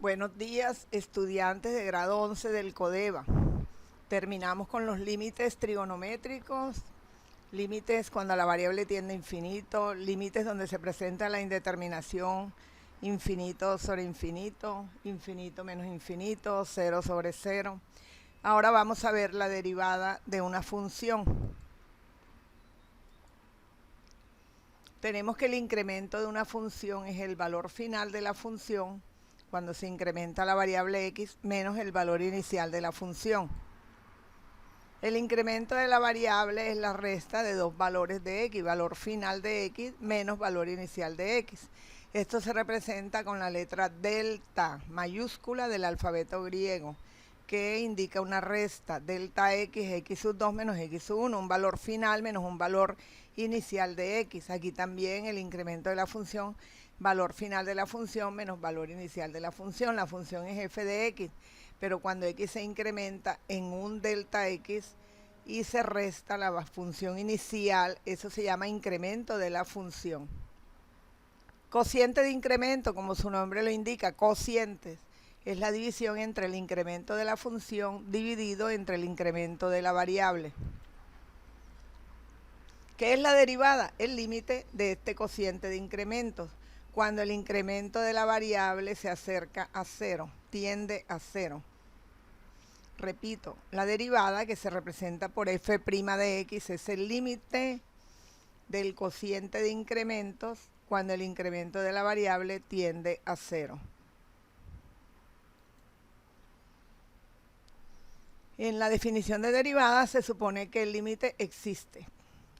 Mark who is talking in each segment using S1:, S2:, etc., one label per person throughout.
S1: Buenos días, estudiantes de grado 11 del CODEVA. Terminamos con los límites trigonométricos, límites cuando la variable tiende a infinito, límites donde se presenta la indeterminación, infinito sobre infinito, infinito menos infinito, 0 sobre 0. Ahora vamos a ver la derivada de una función. Tenemos que el incremento de una función es el valor final de la función cuando se incrementa la variable x menos el valor inicial de la función. El incremento de la variable es la resta de dos valores de x, valor final de x menos valor inicial de x. Esto se representa con la letra delta mayúscula del alfabeto griego, que indica una resta, delta x, x sub 2 menos x sub 1, un valor final menos un valor inicial de x. Aquí también el incremento de la función, valor final de la función menos valor inicial de la función. La función es f de x, pero cuando x se incrementa en un delta x y se resta la función inicial, eso se llama incremento de la función. Cociente de incremento, como su nombre lo indica, cocientes, es la división entre el incremento de la función dividido entre el incremento de la variable. ¿Qué es la derivada? El límite de este cociente de incrementos, cuando el incremento de la variable se acerca a 0, tiende a 0. Repito, la derivada, que se representa por f' de x, es el límite del cociente de incrementos cuando el incremento de la variable tiende a 0. En la definición de derivada se supone que el límite existe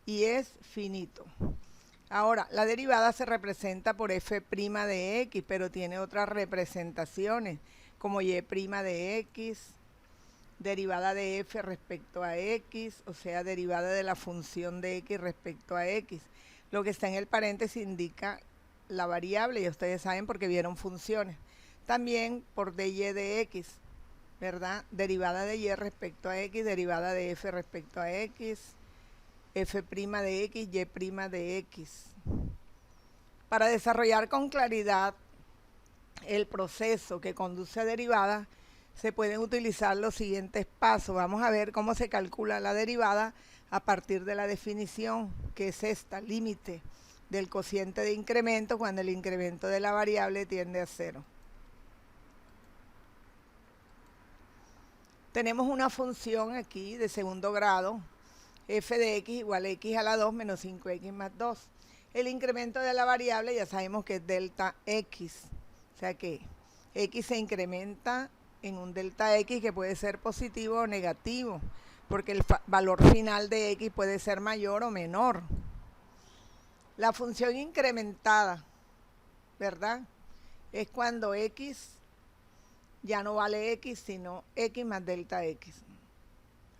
S1: y es finito. Ahora, la derivada se representa por f' de x, pero tiene otras representaciones, como y' de x, derivada de f respecto a x, o sea, derivada de la función de x respecto a x. Lo que está en el paréntesis indica la variable, y ustedes saben porque vieron funciones. También por dy de x, ¿verdad? Derivada de y respecto a x, derivada de f respecto a x, f' de x, y' de x. Para desarrollar con claridad el proceso que conduce a derivada, se pueden utilizar los siguientes pasos. Vamos a ver cómo se calcula la derivada a partir de la definición, que es esta, límite del cociente de incremento cuando el incremento de la variable tiende a 0. Tenemos una función aquí de segundo grado, f de x igual a x a la 2 menos 5x más 2. El incremento de la variable ya sabemos que es delta x, o sea que x se incrementa en un delta x que puede ser positivo o negativo, porque el valor final de x puede ser mayor o menor. La función incrementada, ¿verdad? Es cuando x ya no vale x, sino x más delta x.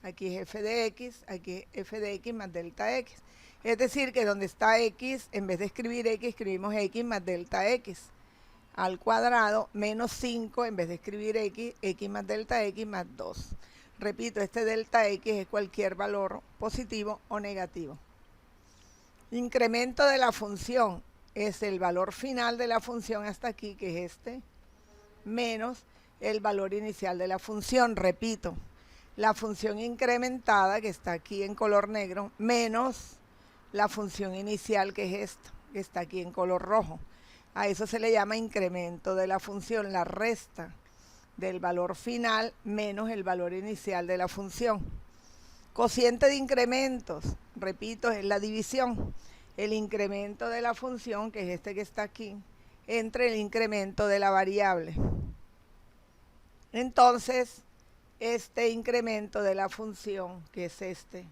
S1: Aquí es f de x, aquí es f de x más delta x. Es decir, que donde está x, en vez de escribir x, escribimos x más delta x al cuadrado menos 5, en vez de escribir x, x más delta x más 2. Repito, este delta x es cualquier valor positivo o negativo. Incremento de la función es el valor final de la función hasta aquí, que es este, menos el valor inicial de la función. Repito, la función incrementada, que está aquí en color negro, menos la función inicial, que es esta, que está aquí en color rojo. A eso se le llama incremento de la función, la resta del valor final menos el valor inicial de la función. Cociente de incrementos, repito, es la división. El incremento de la función, que es este que está aquí, entre el incremento de la variable. Entonces, este incremento de la función, que es este,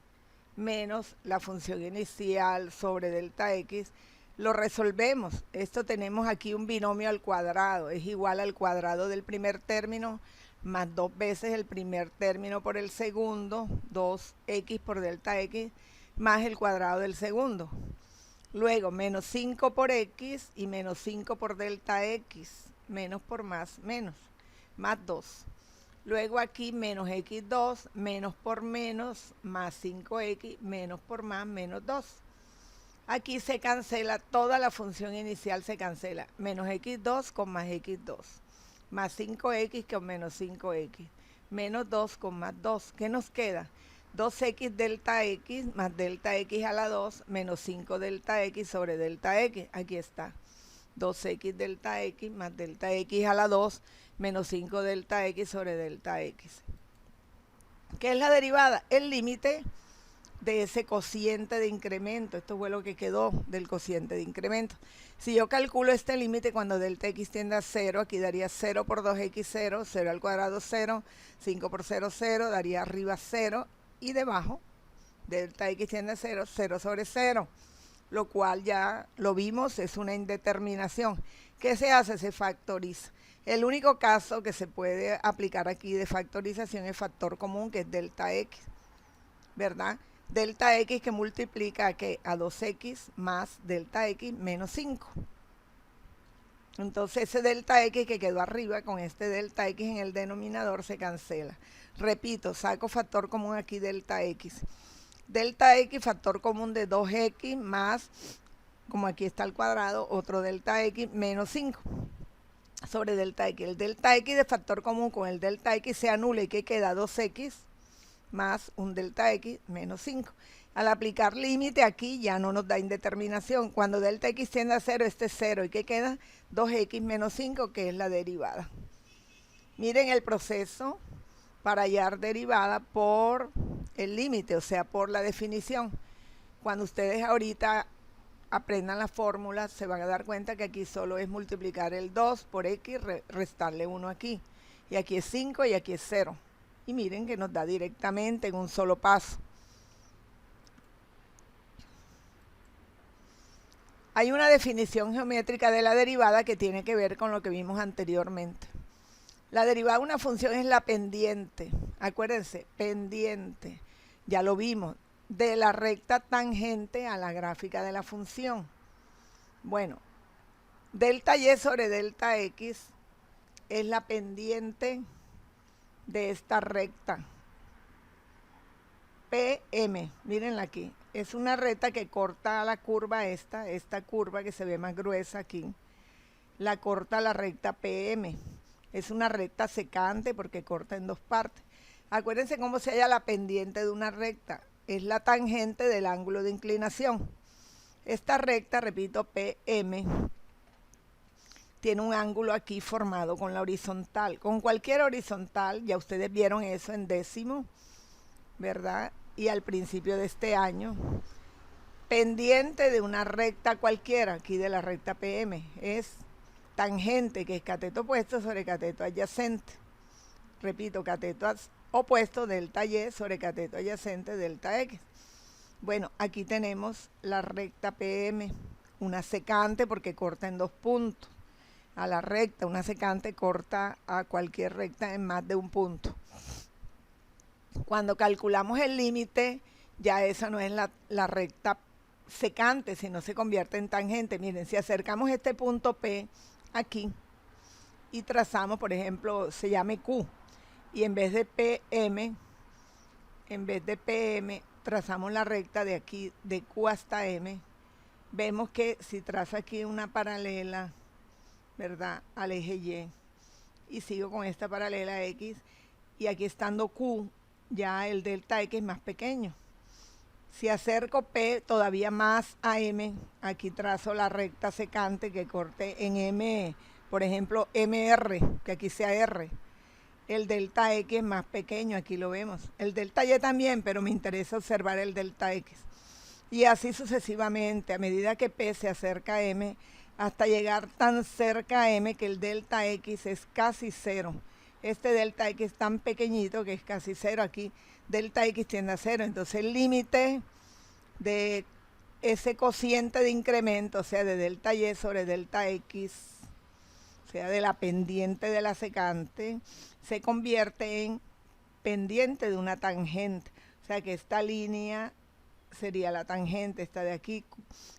S1: menos la función inicial sobre delta x, lo resolvemos. Esto tenemos aquí un binomio al cuadrado, es igual al cuadrado del primer término más 2 veces el primer término por el segundo, 2x por delta x, más el cuadrado del segundo. Luego, menos 5 por x y menos 5 por delta x, menos por más, menos, más 2. Luego aquí menos x2, menos por menos, más 5x, menos por más, menos 2. Aquí se cancela, toda la función inicial se cancela, menos x2 con más x2. más 5x con menos 5x, menos 2 con más 2. ¿Qué nos queda? 2x delta x más delta x a la 2 menos 5 delta x sobre delta x. Aquí está. 2x delta x más delta x a la 2 menos 5 delta x sobre delta x. ¿Qué es la derivada? El límite de ese cociente de incremento. Esto fue lo que quedó del cociente de incremento. Si yo calculo este límite cuando delta x tiende a 0, aquí daría 0 por 2x 0, 0 al cuadrado 0, 5 por 0, 0, daría arriba 0 y debajo delta x tiende a 0, 0 sobre 0, lo cual ya lo vimos, es una indeterminación. ¿Qué se hace? Se factoriza. El único caso que se puede aplicar aquí de factorización es factor común, que es delta x, ¿verdad? Delta x que multiplica a 2x más delta x menos 5. Entonces ese delta x que quedó arriba con este delta x en el denominador se cancela. Repito, saco factor común aquí delta x. Delta x, factor común de 2x más, como aquí está al cuadrado, otro delta x menos 5 sobre delta x. El delta x de factor común con el delta x se anula y que queda 2x más un delta x menos 5. Al aplicar límite aquí ya no nos da indeterminación. Cuando delta x tiende a 0, este es 0. ¿Y qué queda? 2x menos 5, que es la derivada. Miren el proceso para hallar derivada por el límite, o sea, por la definición. Cuando ustedes ahorita aprendan las fórmulas, se van a dar cuenta que aquí solo es multiplicar el 2 por x, restarle 1 aquí. Y aquí es 5 y aquí es 0. Y miren que nos da directamente en un solo paso. Hay una definición geométrica de la derivada que tiene que ver con lo que vimos anteriormente. La derivada de una función es la pendiente. Acuérdense, pendiente. Ya lo vimos. De la recta tangente a la gráfica de la función. Bueno, delta y sobre delta x es la pendiente de esta recta PM, mírenla aquí, es una recta que corta la curva esta curva que se ve más gruesa aquí, la corta la recta PM, es una recta secante porque corta en dos partes. Acuérdense cómo se halla la pendiente de una recta, es la tangente del ángulo de inclinación. Esta recta, repito, PM, tiene un ángulo aquí formado con la horizontal. Con cualquier horizontal, ya ustedes vieron eso en décimo, ¿verdad? Y al principio de este año, pendiente de una recta cualquiera, aquí de la recta PM, es tangente, que es cateto opuesto sobre cateto adyacente. Repito, cateto opuesto delta y sobre cateto adyacente delta x. Bueno, aquí tenemos la recta PM, una secante porque corta en dos puntos. A la recta, una secante corta a cualquier recta en más de un punto. Cuando calculamos el límite, ya esa no es la recta secante, sino se convierte en tangente. Miren, si acercamos este punto P aquí y trazamos, por ejemplo, se llame Q, y en vez de PM, trazamos la recta de aquí, de Q hasta M, vemos que si trazo aquí una paralela, ¿verdad?, al eje y sigo con esta paralela X, y aquí estando Q, ya el delta X es más pequeño. Si acerco P todavía más a M, aquí trazo la recta secante que corte en M, por ejemplo, MR, que aquí sea R. El delta X es más pequeño, aquí lo vemos. El delta Y también, pero me interesa observar el delta X. Y así sucesivamente, a medida que P se acerca a M, hasta llegar tan cerca a M que el delta X es casi cero. Este delta X es tan pequeñito que es casi cero. Aquí delta X tiende a cero. Entonces el límite de ese cociente de incremento, o sea, de delta Y sobre delta X, o sea, de la pendiente de la secante, se convierte en pendiente de una tangente. O sea que esta línea sería la tangente, esta de aquí,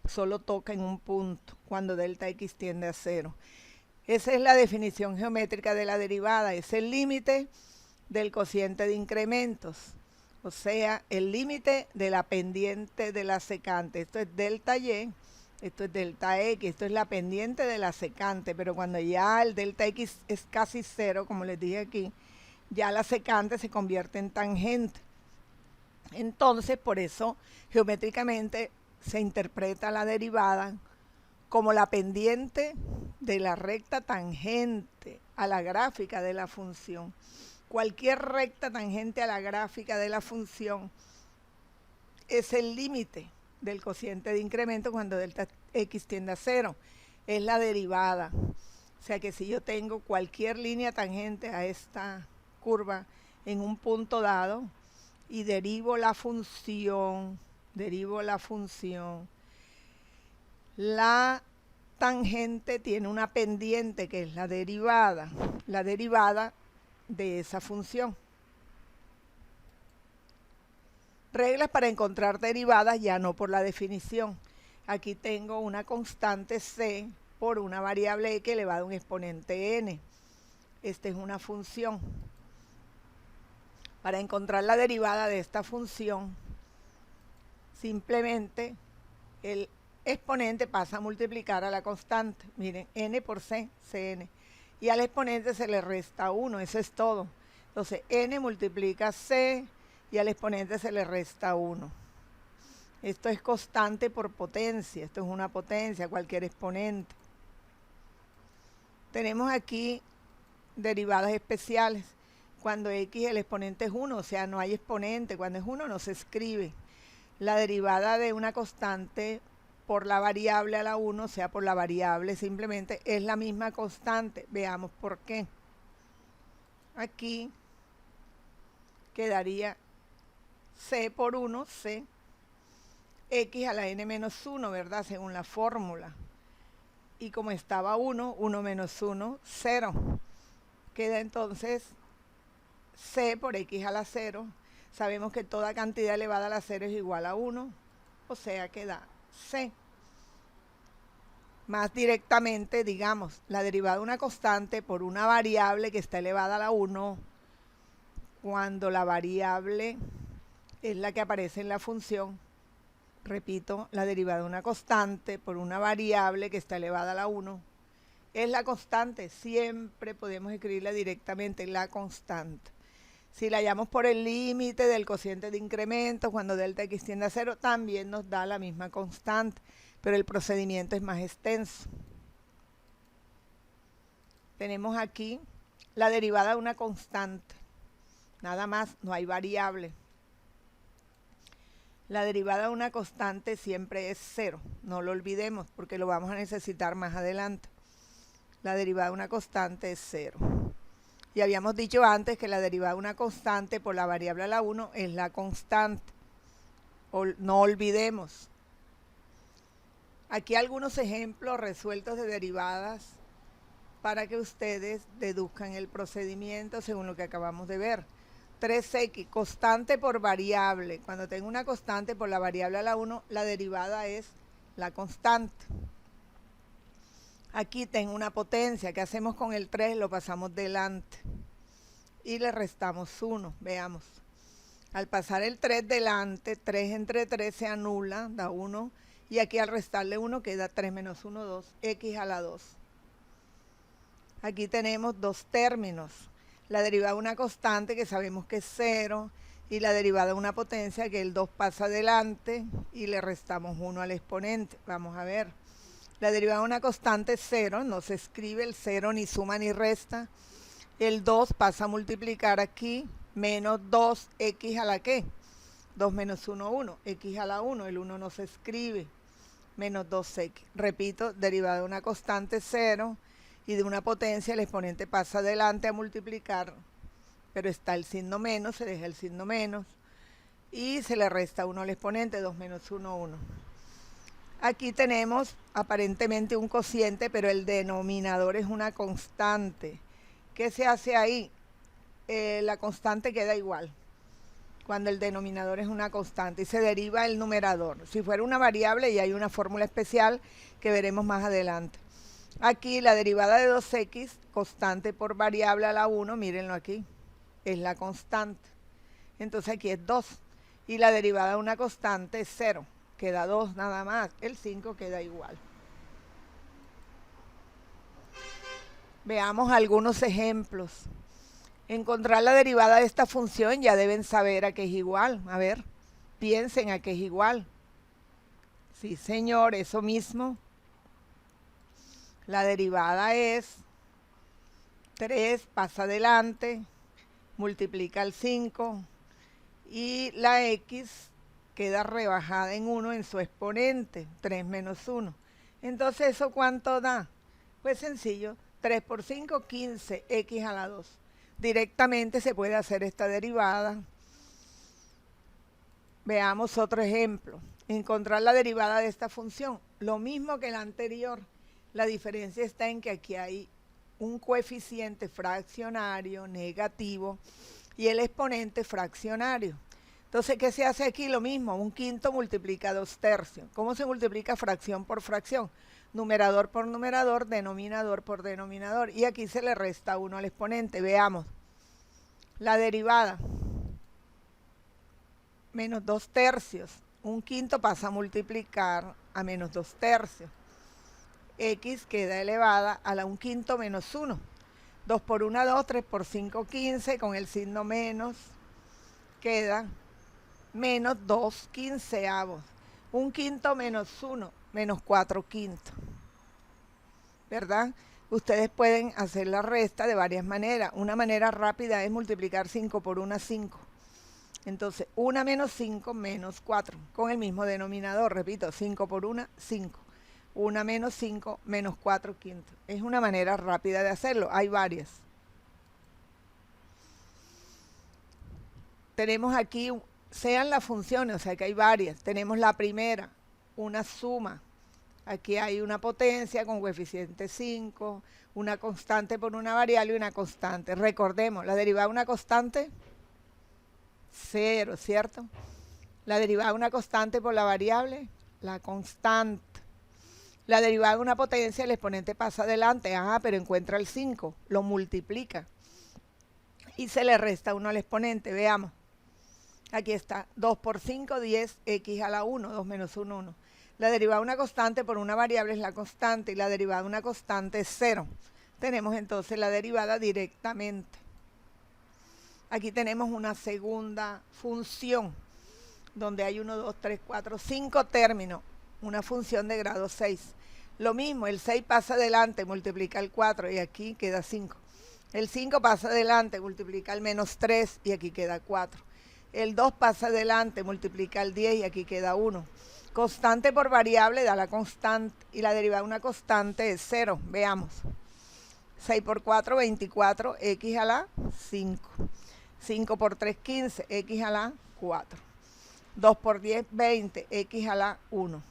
S1: solo toca en un punto, cuando delta X tiende a cero. Esa es la definición geométrica de la derivada, es el límite del cociente de incrementos, o sea, el límite de la pendiente de la secante. Esto es delta Y Esto es delta X, esto es la pendiente de la secante, pero cuando ya el delta X es casi cero, como les dije aquí, ya la secante se convierte en tangente. Entonces, por eso, geométricamente se interpreta la derivada como la pendiente de la recta tangente a la gráfica de la función. Cualquier recta tangente a la gráfica de la función es el límite del cociente de incremento cuando delta X tiende a cero. Es la derivada. O sea que si yo tengo cualquier línea tangente a esta curva en un punto dado y derivo la función, la tangente tiene una pendiente que es la derivada de esa función. Reglas para encontrar derivadas ya no por la definición. Aquí tengo una constante c por una variable x elevada a un exponente n. Esta es una función. Para encontrar la derivada de esta función, simplemente el exponente pasa a multiplicar a la constante. Miren, n por c, cn. Y al exponente se le resta 1, eso es todo. Entonces, n multiplica c y al exponente se le resta 1. Esto es constante por potencia, esto es una potencia, cualquier exponente. Tenemos aquí derivadas especiales. Cuando x el exponente es 1, o sea, no hay exponente, cuando es 1 no se escribe. La derivada de una constante por la variable a la 1, o sea, por la variable, simplemente es la misma constante. Veamos por qué. Aquí quedaría c por 1, c, x a la n menos 1, ¿verdad? Según la fórmula. Y como estaba 1, 1 menos 1, 0. Queda entonces c por x a la 0. Sabemos que toda cantidad elevada a la 0 es igual a 1, o sea que da c. Más directamente, digamos, la derivada de una constante por una variable que está elevada a la 1, cuando la variable es la que aparece en la función. Repito, la derivada de una constante por una variable que está elevada a la 1 es la constante. Siempre podemos escribirla directamente, la constante. Si la hallamos por el límite del cociente de incremento, cuando delta x tiende a 0, también nos da la misma constante, pero el procedimiento es más extenso. Tenemos aquí la derivada de una constante. Nada más, no hay variable. La derivada de una constante siempre es 0. No lo olvidemos porque lo vamos a necesitar más adelante. La derivada de una constante es 0. Y habíamos dicho antes que la derivada de una constante por la variable a la 1 es la constante. No olvidemos. Aquí algunos ejemplos resueltos de derivadas para que ustedes deduzcan el procedimiento según lo que acabamos de ver. 3x, constante por variable. Cuando tengo una constante por la variable a la 1, la derivada es la constante. Aquí tengo una potencia. ¿Qué hacemos con el 3? Lo pasamos delante y le restamos 1. Veamos. Al pasar el 3 delante, 3 entre 3 se anula, da 1. Y aquí al restarle 1 queda 3 menos 1, 2, x a la 2. Aquí tenemos dos términos. La derivada de una constante que sabemos que es 0 y la derivada de una potencia que el 2 pasa adelante y le restamos 1 al exponente. Vamos a ver. La derivada de una constante es 0, no se escribe el 0 ni suma ni resta. El 2 pasa a multiplicar aquí, menos 2x a la ¿qué? 2 menos 1, 1, x a la 1, el 1 no se escribe, menos 2x. Repito, derivada de una constante 0 y de una potencia el exponente pasa adelante a multiplicar, pero está el signo menos, se deja el signo menos y se le resta 1 al exponente, 2 menos 1, 1. Aquí tenemos aparentemente un cociente, pero el denominador es una constante. ¿Qué se hace ahí? La constante queda igual cuando el denominador es una constante y se deriva el numerador. Si fuera una variable, y hay una fórmula especial que veremos más adelante. Aquí la derivada de 2x, constante por variable a la 1, mírenlo aquí, es la constante. Entonces aquí es 2. Y la derivada de una constante es 0, queda 2 nada más, el 5 queda igual. Veamos algunos ejemplos. Encontrar la derivada de esta función, ya deben saber a qué es igual. A ver, piensen a qué es igual. Sí, señor, eso mismo. La derivada es 3, pasa adelante, multiplica el 5 y la x queda rebajada en 1 en su exponente, 3 menos 1. Entonces, ¿eso cuánto da? Pues sencillo, 3 por 5, 15, x a la 2. Directamente se puede hacer esta derivada. Veamos otro ejemplo. Encontrar la derivada de esta función. Lo mismo que la anterior. La diferencia está en que aquí hay un coeficiente fraccionario negativo y el exponente fraccionario. Entonces, ¿qué se hace aquí? Lo mismo, un quinto multiplica 2/3. ¿Cómo se multiplica fracción por fracción? Numerador por numerador, denominador por denominador. Y aquí se le resta 1 al exponente. Veamos. La derivada. Menos 2/3. Un quinto pasa a multiplicar a menos 2/3. X queda elevada a la 1/5 menos 1. 2 por 1, 2, 3 por 5, 15. Con el signo menos queda menos 2/15. 1/5 menos 1, menos 4/5. ¿Verdad? Ustedes pueden hacer la resta de varias maneras. Una manera rápida es multiplicar 5 por 1, 5. Entonces, 1 menos 5 menos 4. Con el mismo denominador, repito, 5 por 1, 5. 1 menos 5 menos 4/5. Es una manera rápida de hacerlo. Hay varias. Tenemos aquí, sean las funciones, o sea que hay varias. Tenemos la primera, una suma. Aquí hay una potencia con coeficiente 5, una constante por una variable y una constante. Recordemos, la derivada de una constante, 0, ¿cierto? La derivada de una constante por la variable, la constante. La derivada de una potencia, el exponente pasa adelante, pero encuentra el 5, lo multiplica y se le resta 1 al exponente. Veamos. Aquí está, 2 por 5, 10, x a la 1, 2 menos 1, 1. La derivada de una constante por una variable es la constante y la derivada de una constante es 0. Tenemos entonces la derivada directamente. Aquí tenemos una segunda función donde hay 1, 2, 3, 4, 5 términos. Una función de grado 6. Lo mismo, el 6 pasa adelante, multiplica el 4 y aquí queda 5. El 5 pasa adelante, multiplica el menos 3 y aquí queda 4. El 2 pasa adelante, multiplica el 10 y aquí queda 1. Constante por variable da la constante y la derivada de una constante es 0. Veamos. 6 por 4, 24, x a la 5. 5 por 3, 15, x a la 4. 2 por 10, 20, x a la 1.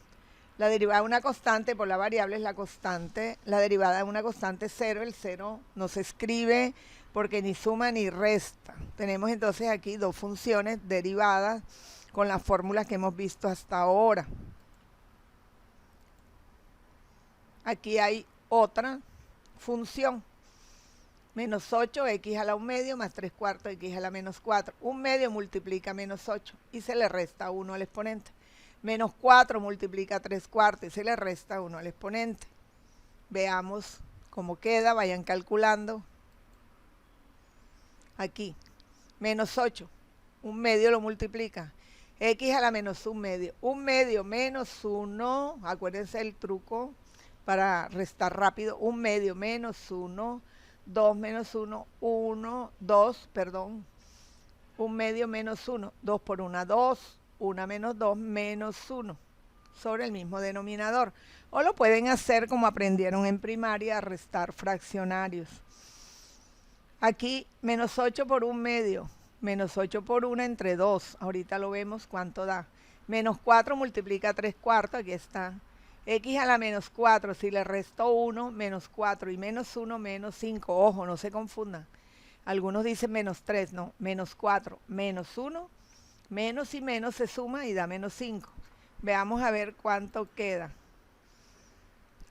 S1: La derivada de una constante por la variable es la constante. La derivada de una constante es 0. El 0 no se escribe porque ni suma ni resta. Tenemos entonces aquí dos funciones derivadas con las fórmulas que hemos visto hasta ahora. Aquí hay otra función. Menos 8, x a la 1 medio, más 3 cuartos, x a la menos 4. 1 medio multiplica menos 8 y se le resta 1 al exponente. Menos 4 multiplica 3 cuartos y se le resta 1 al exponente. Veamos cómo queda, vayan calculando. Aquí, menos 8, 1 medio lo multiplica. X a la menos 1 medio. 1 medio menos 1, acuérdense el truco para restar rápido. 1 medio menos 1, 2 menos 1, 1, 2, perdón. 1 medio menos 1, 2 por 1, 2. 1 menos 2 menos 1 sobre el mismo denominador. O lo pueden hacer como aprendieron en primaria a restar fraccionarios. Aquí menos 8 por 1 medio, menos 8 por 1 entre 2. Ahorita lo vemos cuánto da. Menos 4 multiplica 3 cuartos, aquí está. X a la menos 4, si le resto 1, menos 4 y menos 1, menos 5. Ojo, no se confundan. Algunos dicen menos 3, no, menos 4, menos 1. Menos y menos se suma y da menos 5. Veamos a ver cuánto queda.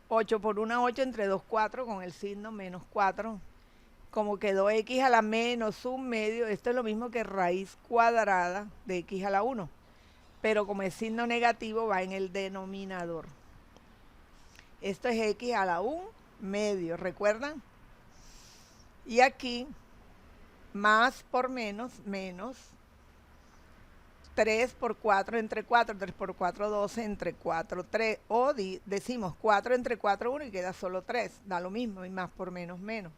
S1: 8 por 1, 8, entre 2, 4, con el signo menos 4. Como quedó x a la menos 1 medio, esto es lo mismo que raíz cuadrada de x a la 1. pero como es signo negativo va en el denominador. Esto es x a la 1 medio, ¿recuerdan? Y aquí, más por menos, menos 3 por 4 entre 4, 3 por 4, 12 entre 4, 3. O decimos 4 entre 4, 1 y queda solo 3. Da lo mismo, y más por menos, menos.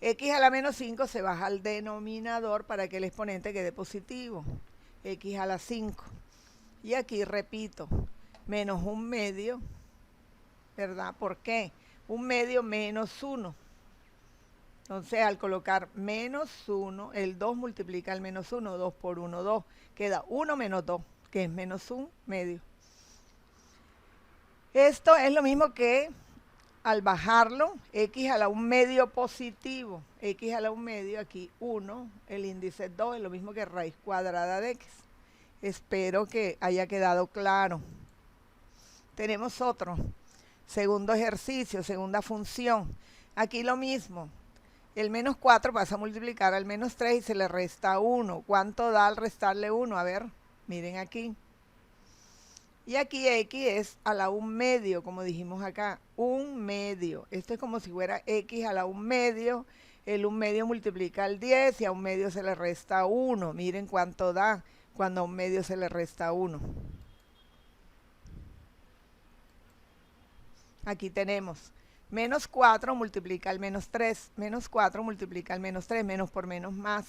S1: X a la menos 5 se baja al denominador para que el exponente quede positivo. X a la 5. Y aquí repito, menos 1 medio, ¿verdad? ¿Por qué? 1 medio menos 1. Entonces, al colocar menos 1, el 2 multiplica el menos 1, 2 por 1, 2. Queda 1 menos 2, que es menos 1 medio. Esto es lo mismo que al bajarlo, x a la 1 medio positivo. X a la 1 medio, aquí 1, el índice 2, es lo mismo que raíz cuadrada de x. Espero que haya quedado claro. Tenemos otro. Segundo ejercicio, segunda función. Aquí lo mismo. El menos 4 pasa a multiplicar al menos 3 y se le resta 1. ¿Cuánto da al restarle 1? A ver, miren aquí. Y aquí x es a la 1 medio, como dijimos acá. 1 medio. Esto es como si fuera x a la 1 medio. El 1 medio multiplica al 10 y a 1 medio se le resta 1. Miren cuánto da cuando a 1 medio se le resta 1. Aquí tenemos menos 4 multiplica al menos 3. Menos 4 multiplica al menos 3. Menos por menos más.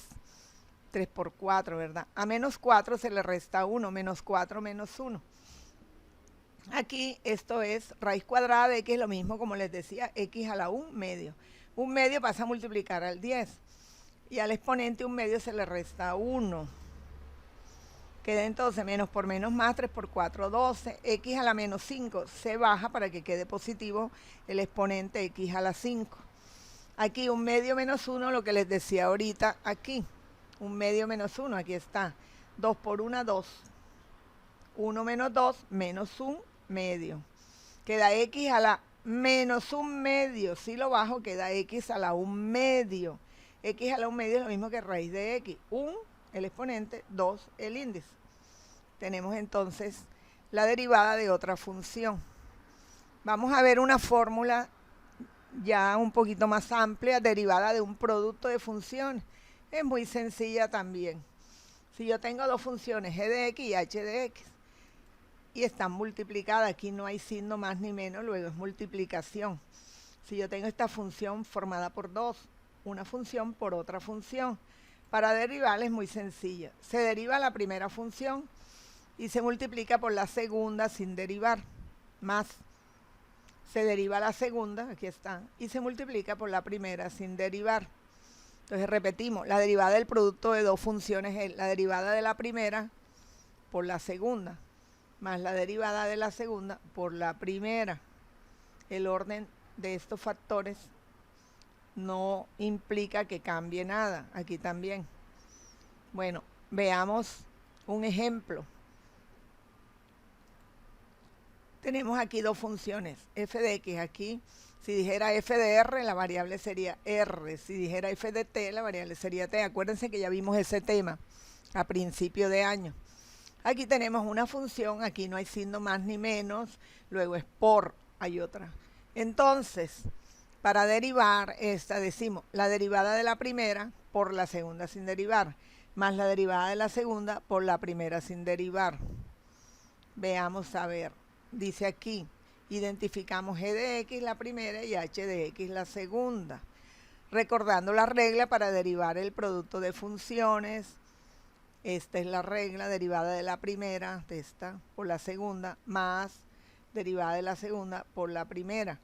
S1: 3 por 4, ¿verdad? A menos 4 se le resta 1. Menos 4 menos 1. Aquí esto es raíz cuadrada de x, lo mismo como les decía, x a la 1 medio. 1 medio pasa a multiplicar al 10. Y al exponente 1 medio se le resta 1. Queda entonces menos por menos más, 3 por 4, 12. X a la menos 5 se baja para que quede positivo el exponente x a la 5. Aquí 1 medio menos 1, lo que les decía ahorita aquí. 1 medio menos 1, aquí está. 2 por 1, 2. 1 menos 2, menos 1 medio. Queda x a la menos 1 medio. Si lo bajo, queda x a la 1 medio. X a la 1 medio es lo mismo que raíz de x. 1, el exponente, 2, el índice. Tenemos entonces la derivada de otra función. Vamos a ver una fórmula ya un poquito más amplia, derivada de un producto de funciones. Es muy sencilla también. Si yo tengo dos funciones, g de x y h de x, y están multiplicadas, aquí no hay signo más ni menos, luego es multiplicación. Si yo tengo esta función formada por dos, una función por otra función, para derivarla es muy sencilla. Se deriva la primera función y se multiplica por la segunda sin derivar, más. Se deriva la segunda, aquí está, y se multiplica por la primera sin derivar. Entonces repetimos, la derivada del producto de dos funciones es la derivada de la primera por la segunda, más la derivada de la segunda por la primera. El orden de estos factores no implica que cambie nada, aquí también. Bueno, veamos un ejemplo. Tenemos aquí dos funciones, f de x, aquí si dijera f de r, la variable sería r, si dijera f de t, la variable sería t. Acuérdense que ya vimos ese tema a principio de año. Aquí tenemos una función, aquí no hay signo más ni menos, luego es por, hay otra. Entonces, para derivar esta decimos la derivada de la primera por la segunda sin derivar, más la derivada de la segunda por la primera sin derivar. Veamos a ver. Dice aquí, identificamos g de x la primera y h de x la segunda. Recordando la regla para derivar el producto de funciones, esta es la regla, derivada de la primera, de esta, por la segunda, más derivada de la segunda por la primera.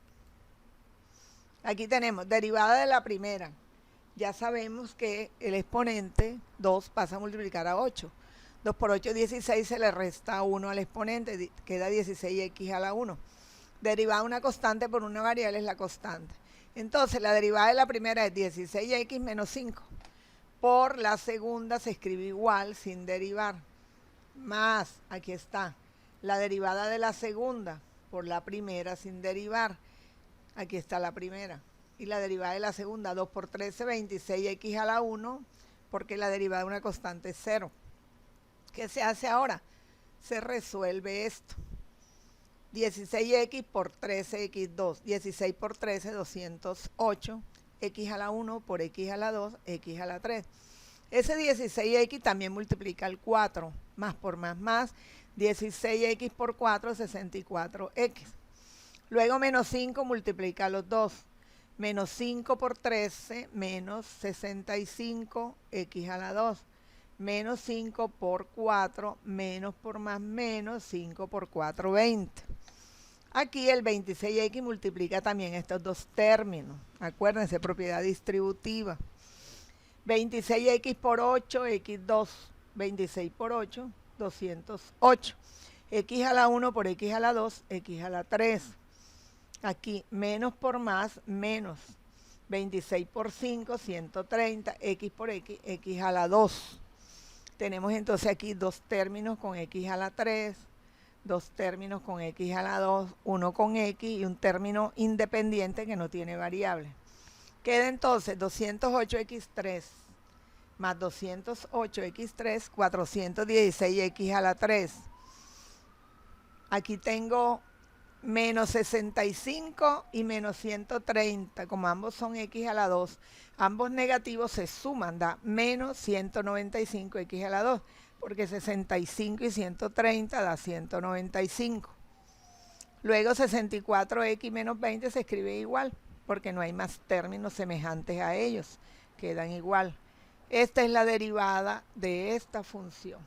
S1: Aquí tenemos derivada de la primera. Ya sabemos que el exponente 2 pasa a multiplicar a 8. 2 por 8, 16, se le resta 1 al exponente, queda 16x a la 1. Derivada de una constante por una variable es la constante. Entonces, la derivada de la primera es 16x menos 5. Por la segunda se escribe igual, sin derivar. Más, aquí está, la derivada de la segunda por la primera sin derivar. Aquí está la primera. Y la derivada de la segunda, 2 por 13, 26x a la 1, porque la derivada de una constante es 0. ¿Qué se hace ahora? se resuelve esto. 16x por 13x2. 16 por 13, 208. X a la 1 por X a la 2, X a la 3. Ese 16x también multiplica el 4. Más por más. 16x por 4, 64x. Luego menos 5 multiplica los dos. Menos 5 por 13, menos 65, X a la 2. Menos 5 por 4, menos por más menos, 5 por 4, 20. Aquí el 26x multiplica también estos dos términos. Acuérdense, propiedad distributiva. 26x por 8, x2. 26 por 8, 208. X a la 1 por X a la 2, X a la 3. Aquí menos por más, menos. 26 por 5, 130. X por X, X a la 2. Tenemos entonces aquí dos términos con X a la 3. Dos términos con X a la 2, uno con X y un término independiente que no tiene variable. Queda entonces 208x3 más 208x3, 416x a la 3. Aquí tengo menos 65 y menos 130, como ambos son X a la 2. Ambos negativos se suman, da menos 195x a la 2. Porque 65 y 130 da 195. Luego 64x menos 20 se escribe igual, porque no hay más términos semejantes a ellos, quedan igual. Esta es la derivada de esta función.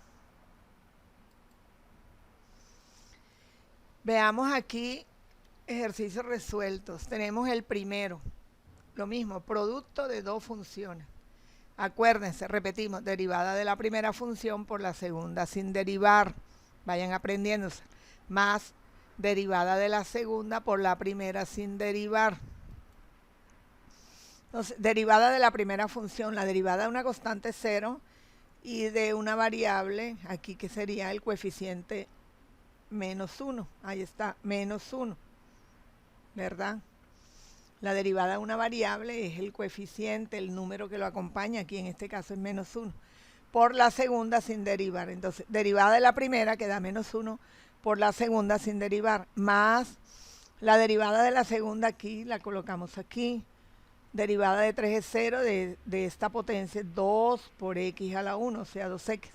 S1: Veamos aquí ejercicios resueltos. Tenemos el primero, lo mismo, producto de dos funciones. Acuérdense, repetimos, derivada de la primera función por la segunda sin derivar. Vayan aprendiéndose. Más derivada de la segunda por la primera sin derivar. Entonces, derivada de la primera función, la derivada de una constante 0 y de una variable, aquí que sería el coeficiente menos 1. Ahí está, menos 1. ¿Verdad? La derivada de una variable es el coeficiente, el número que lo acompaña, aquí en este caso es menos 1, por la segunda sin derivar. Entonces, derivada de la primera que da menos 1 por la segunda sin derivar, más la derivada de la segunda aquí, la colocamos aquí. Derivada de 3 es 0, de esta potencia es 2 por X a la 1, o sea 2X.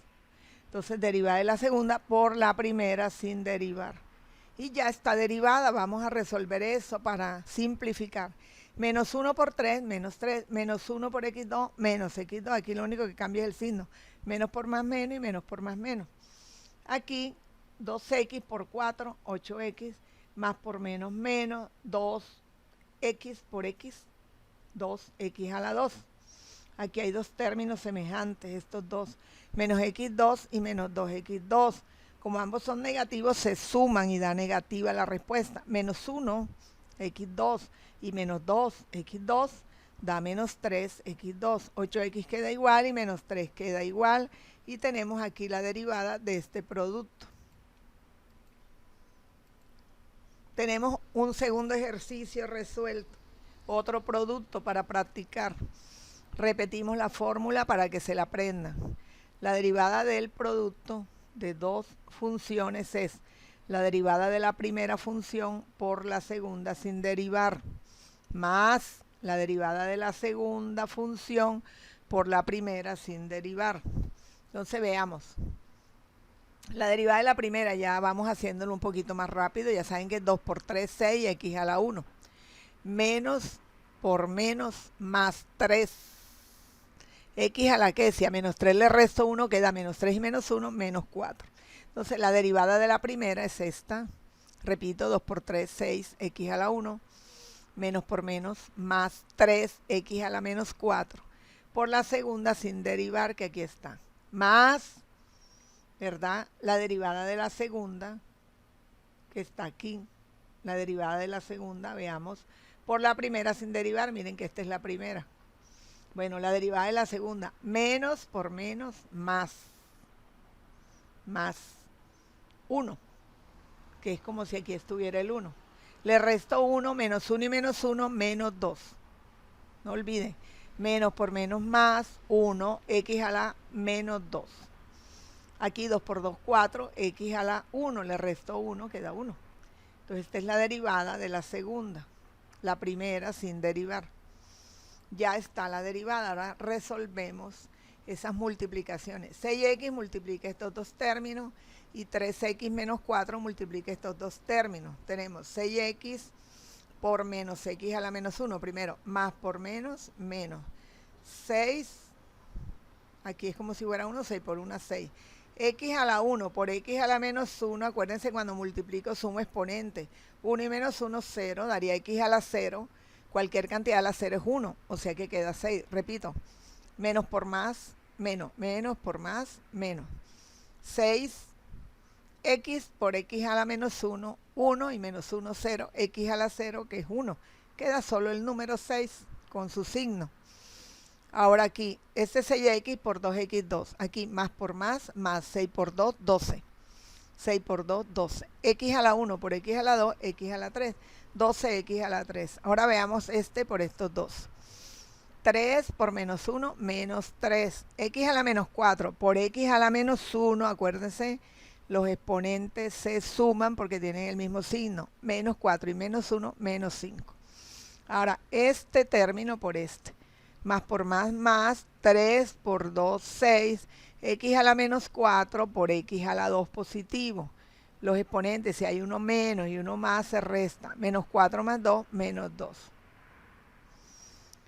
S1: Entonces, derivada de la segunda por la primera sin derivar. Y ya está derivada, vamos a resolver eso para simplificar. Menos 1 por 3, menos 3, menos 1 por x2, menos x2. Aquí lo único que cambia es el signo. Menos por más menos y menos por más menos. Aquí 2x por 4, 8x, más por menos menos, 2x por x, 2x a la 2. Aquí hay dos términos semejantes, estos dos. Menos x2 y menos 2x2. Como ambos son negativos, se suman y da negativa la respuesta. Menos 1, x2, y menos 2, x2, da menos 3, x2. 8x queda igual y menos 3 queda igual. Y tenemos aquí la derivada de este producto. Tenemos un segundo ejercicio resuelto. Otro producto para practicar. Repetimos la fórmula para que se la aprendan. La derivada del producto de dos funciones es la derivada de la primera función por la segunda sin derivar, más la derivada de la segunda función por la primera sin derivar. Entonces veamos. La derivada de la primera ya vamos haciéndolo un poquito más rápido. Ya saben que es 2 por 3, 6, x a la 1. Menos por menos más 3. X a la que si a menos 3 le resto 1 queda menos 3 y menos 1, menos 4. Entonces la derivada de la primera es esta. Repito, 2 por 3, 6, x a la 1. Menos por menos, más 3, x a la menos 4. Por la segunda sin derivar, que aquí está. Más, ¿verdad? La derivada de la segunda, que está aquí. La derivada de la segunda, veamos. Por la primera sin derivar, miren que esta es la primera. Bueno, la derivada de la segunda, menos por menos, más 1, que es como si aquí estuviera el 1. Le resto 1, menos 1 y menos 1, menos 2. No olviden, menos por menos más 1, x a la menos 2. Aquí 2 por 2, 4, x a la 1, le resto 1, queda 1. Entonces esta es la derivada de la segunda, la primera sin derivar. Ya está la derivada, ahora resolvemos esas multiplicaciones. 6x multiplica estos dos términos y 3x menos 4 multiplica estos dos términos. Tenemos 6x por menos x a la menos 1, primero, más por menos, menos. 6, aquí es como si fuera 1, 6 por 1, 6. X a la 1 por x a la menos 1, acuérdense cuando multiplico sumo exponente. 1 y menos 1, 0, daría x a la 0. Cualquier cantidad a la 0 es 1, o sea que queda 6. Repito, menos por más, menos, menos por más, menos. 6, x por x a la menos 1, 1 y menos 1, 0, x a la 0 que es 1. Queda solo el número 6 con su signo. Ahora aquí, este es 6x por 2x2. Aquí más por más 6 por 2, 12. 6 por 2, 12. X a la 1 por x a la 2, x a la 3. 12x a la 3. Ahora veamos este por estos dos. 3 por menos 1, menos 3. X a la menos 4 por x a la menos 1, acuérdense, los exponentes se suman porque tienen el mismo signo. Menos 4 y menos 1, menos 5. Ahora, este término por este. Más por más, 3 por 2, 6, x a la menos 4 por x a la 2 positivo. Los exponentes, si hay uno menos y uno más, se resta. Menos 4 más 2, menos 2.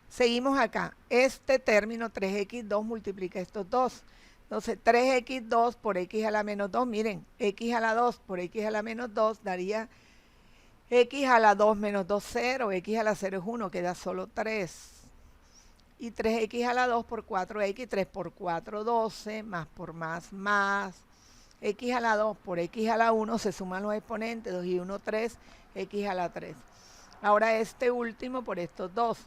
S1: Seguimos acá. Este término 3x2 multiplica estos dos. Entonces, 3x2 por x a la menos 2, miren, x a la 2 por x a la menos 2 daría x a la 2 menos 2, 0, x a la 0 es 1, queda solo 3. Y 3x a la 2 por 4x, 3 por 4, 12, más por más, x a la 2 por x a la 1, se suman los exponentes, 2 y 1, 3, x a la 3. Ahora este último por estos dos,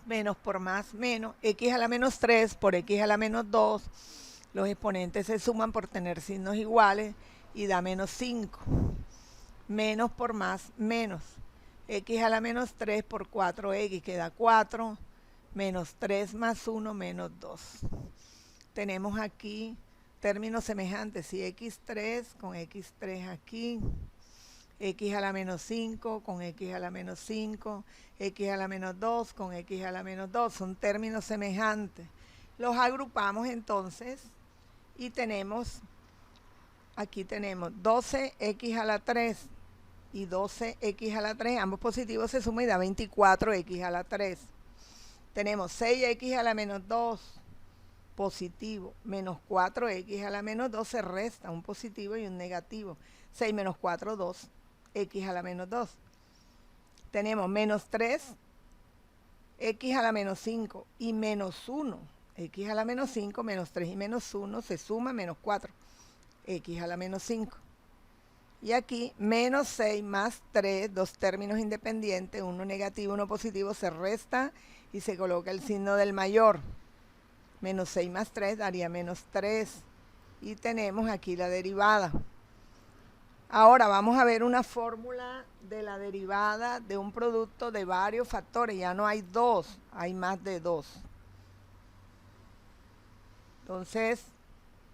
S1: menos por más, menos, x a la menos 3 por x a la menos 2, los exponentes se suman por tener signos iguales y da menos 5. Menos por más, menos, x a la menos 3 por 4x, queda 4, menos 3 más 1, menos 2. Tenemos aquí términos semejantes, si x3 con x3 aquí, x a la menos 5 con x a la menos 5, x a la menos 2 con x a la menos 2, son términos semejantes. Los agrupamos entonces y tenemos, aquí tenemos 12x a la 3 y 12x a la 3, ambos positivos se suman y da 24x a la 3. Tenemos 6x a la menos 2 positivo, menos 4x a la menos 2 se resta, un positivo y un negativo. 6 menos 4, 2, x a la menos 2. Tenemos menos 3, x a la menos 5 y menos 1, x a la menos 5, menos 3 y menos 1 se suma, menos 4, x a la menos 5. Y aquí, menos 6 más 3, dos términos independientes, uno negativo, uno positivo, se resta y se coloca el signo del mayor. Menos 6 más 3 daría menos 3. Y tenemos aquí la derivada. Ahora vamos a ver una fórmula de la derivada de un producto de varios factores. Ya no hay dos, hay más de dos. Entonces,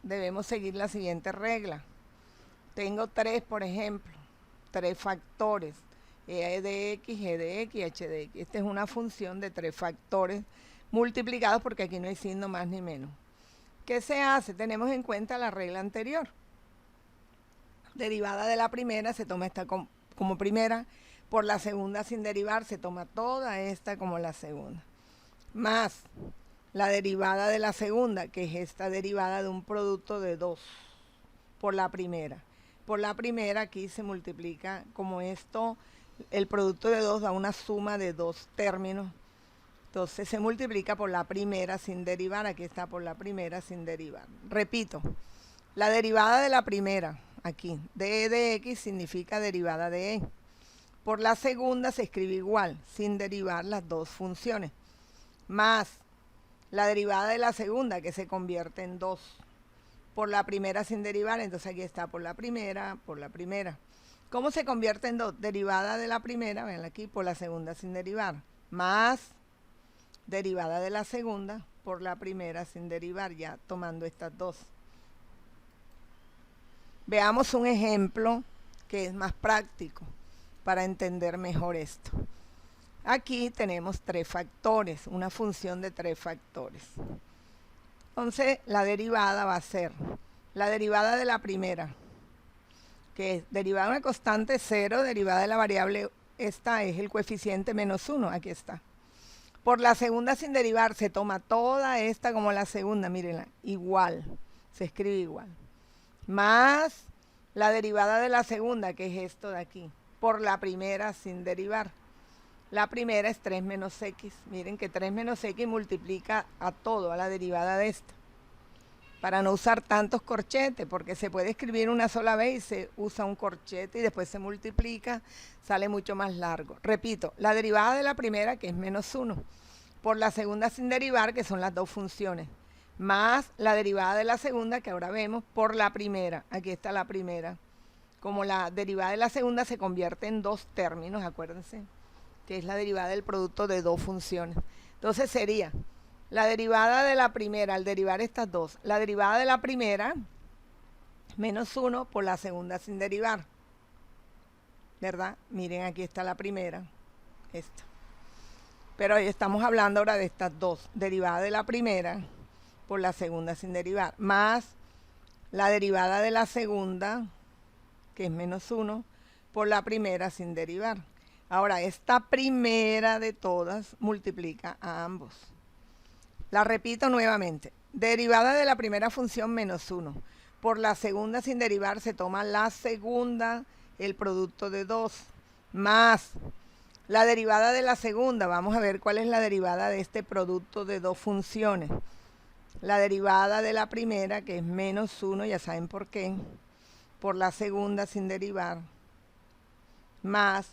S1: debemos seguir la siguiente regla. Tengo 3, por ejemplo, 3 factores, e de x, g de x, h de x. Esta es una función de 3 factores multiplicados porque aquí no hay signo más ni menos. ¿Qué se hace? Tenemos en cuenta la regla anterior. Derivada de la primera se toma esta como primera, por la segunda sin derivar se toma toda esta como la segunda. Más la derivada de la segunda, que es esta derivada de un producto de 2 por la primera. Por la primera aquí se multiplica como esto, el producto de 2 da una suma de 2 términos. Entonces se multiplica por la primera sin derivar, aquí está por la primera sin derivar. Repito, la derivada de la primera, aquí, de e de x significa derivada de e. Por la segunda se escribe igual, sin derivar las dos funciones. Más la derivada de la segunda, que se convierte en 2. Por la primera sin derivar, entonces aquí está por la primera, por la primera. ¿Cómo se convierte en 2? Derivada de la primera, ven aquí, por la segunda sin derivar, más derivada de la segunda por la primera sin derivar, ya tomando estas dos. Veamos un ejemplo que es más práctico para entender mejor esto. Aquí tenemos 3 factores, una función de 3 factores. Entonces, la derivada va a ser la derivada de la primera, que es derivada de una constante 0, derivada de la variable, esta es el coeficiente menos 1, aquí está. Por la segunda sin derivar, se toma toda esta como la segunda, mírenla, igual, se escribe igual. Más la derivada de la segunda, que es esto de aquí, por la primera sin derivar. La primera es 3 menos x, miren que 3 menos x multiplica a todo, a la derivada de esta. Para no usar tantos corchetes, porque se puede escribir una sola vez y se usa un corchete y después se multiplica, sale mucho más largo. Repito, la derivada de la primera, que es menos 1, por la segunda sin derivar, que son las 2 funciones, más la derivada de la segunda, que ahora vemos, por la primera. Aquí está la primera. Como la derivada de la segunda se convierte en 2 términos, acuérdense, que es la derivada del producto de 2 funciones. Entonces sería la derivada de la primera, al derivar estas 2, la derivada de la primera, menos 1 por la segunda sin derivar. ¿Verdad? Miren, aquí está la primera, esta. Pero hoy estamos hablando ahora de estas 2, derivada de la primera por la segunda sin derivar, más la derivada de la segunda, que es menos 1, por la primera sin derivar. Ahora, esta primera de todas multiplica a ambos. La repito nuevamente. Derivada de la primera función menos 1. Por la segunda sin derivar se toma la segunda, el producto de 2, más la derivada de la segunda. Vamos a ver cuál es la derivada de este producto de 2 funciones. La derivada de la primera, que es menos 1, ya saben por qué, por la segunda sin derivar, más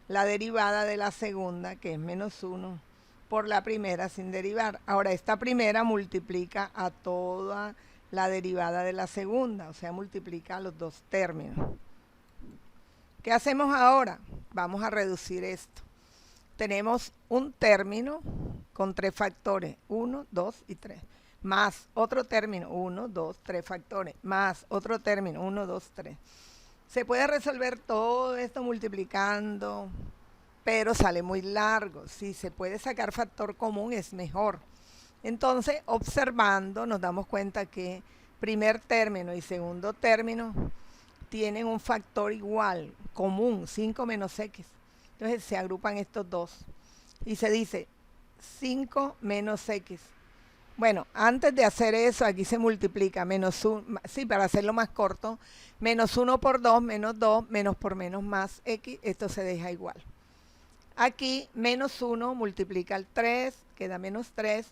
S1: la derivada de la segunda, que es menos 1, por la primera sin derivar. Ahora, esta primera multiplica a toda la derivada de la segunda, o sea, multiplica a los 2 términos. ¿Qué hacemos ahora? Vamos a reducir esto. Tenemos un término con 3 factores, 1, 2 y 3, más otro término, 1, 2, 3 factores, más otro término, 1, 2, 3. Se puede resolver todo esto multiplicando, pero sale muy largo. Si se puede sacar factor común es mejor. Entonces, observando, nos damos cuenta que primer término y segundo término tienen un factor igual, común, 5 menos x. Entonces se agrupan estos dos y se dice 5 menos x. Bueno, antes de hacer eso, aquí se multiplica menos 1, sí, para hacerlo más corto, menos 1 por 2, menos 2, menos por menos más x, esto se deja igual. Aquí menos 1 multiplica el 3, queda menos 3,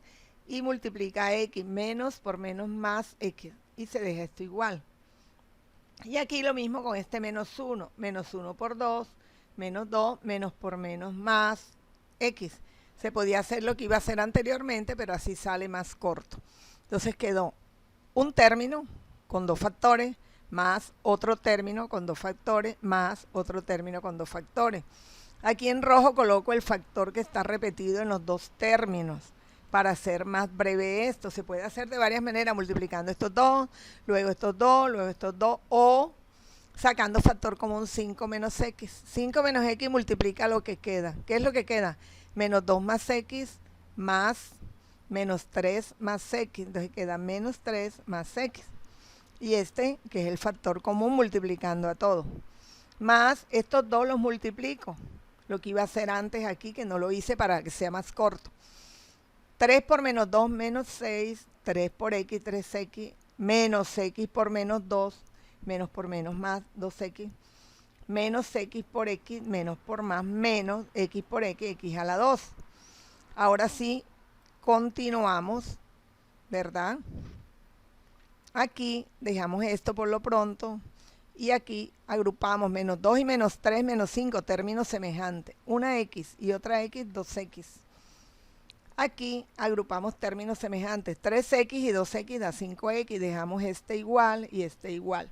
S1: y multiplica x, menos por menos más x, y se deja esto igual. Y aquí lo mismo con este menos 1 por 2, menos 2, menos por menos más x. Se podía hacer lo que iba a hacer anteriormente, pero así sale más corto. Entonces quedó un término con 2 factores, más otro término con 2 factores, más otro término con 2 factores. Aquí en rojo coloco el factor que está repetido en los 2 términos para hacer más breve esto. Se puede hacer de varias maneras, multiplicando estos 2, luego estos 2, luego estos 2, o sacando factor común 5 menos x. 5 menos x multiplica lo que queda. ¿Qué es lo que queda? Menos 2 más x más menos 3 más x. Entonces queda menos 3 más x. Y este, que es el factor común, multiplicando a todo. Más estos dos los multiplico. Lo que iba a hacer antes aquí, que no lo hice para que sea más corto. 3 por menos 2, menos 6. 3 por x, 3x. Menos x por menos 2. Menos por menos más, 2x. Menos x por x, menos por más, menos x por x, x a la 2. Ahora sí, continuamos, ¿verdad? Aquí dejamos esto por lo pronto. Y aquí agrupamos menos 2 y menos 3, menos 5, términos semejantes. Una x y otra x, 2x. Aquí agrupamos términos semejantes. 3x y 2x da 5x. Dejamos este igual y este igual.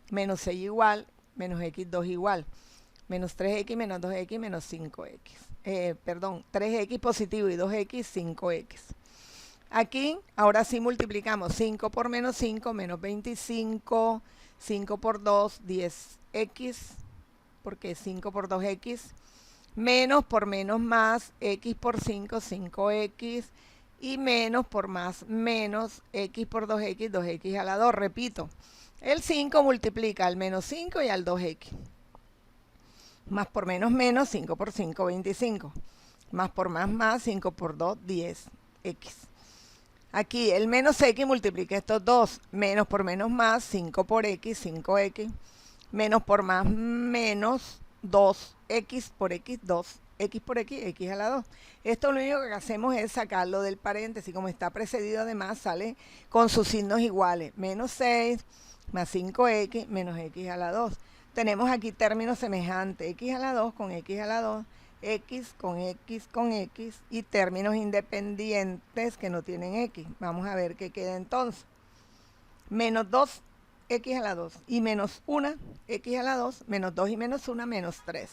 S1: Menos 6 igual, menos x, 2 igual. Menos 3x, menos 2x, menos 5x. 3x positivo y 2x, 5x. Aquí, ahora sí multiplicamos 5 por menos 5, menos 25. 5 por 2, 10x, porque 5 por 2x, menos por menos más, x por 5, 5x, y menos por más, menos x por 2x, 2x a la 2. Repito, el 5 multiplica al menos 5 y al 2x. Más por menos, menos, 5 por 5, 25. Más por más, 5 por 2, 10x. Aquí el menos x multiplica estos dos. Menos por menos más, 5 por x, 5x. Menos por más, menos 2x por x, 2. X por x, x a la 2. Esto lo único que hacemos es sacarlo del paréntesis. Como está precedido además, sale con sus signos iguales. Menos 6 más 5x menos x a la 2. Tenemos aquí términos semejantes. X a la 2 con x a la 2. X con x con x. Y términos independientes que no tienen x. Vamos a ver qué queda entonces. Menos 2 x a la 2 y menos 1 x a la 2, menos 2 y menos 1, menos 3.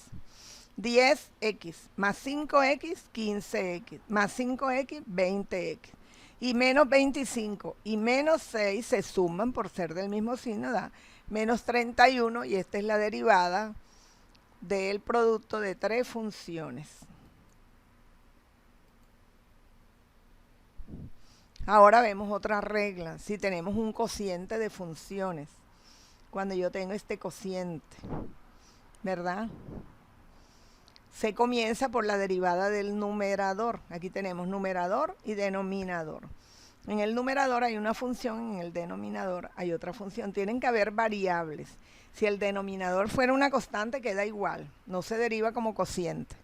S1: 10x más 5x, 15x, más 5x, 20x. Y menos 25 y menos 6 se suman por ser del mismo signo, da menos 31, y esta es la derivada del producto de tres funciones. Ahora vemos otra regla. Si tenemos un cociente de funciones, cuando yo tengo este cociente, ¿verdad? Se comienza por la derivada del numerador. Aquí tenemos numerador y denominador. En el numerador hay una función, en el denominador hay otra función. Tienen que haber variables. Si el denominador fuera una constante, queda igual. No se deriva como cociente.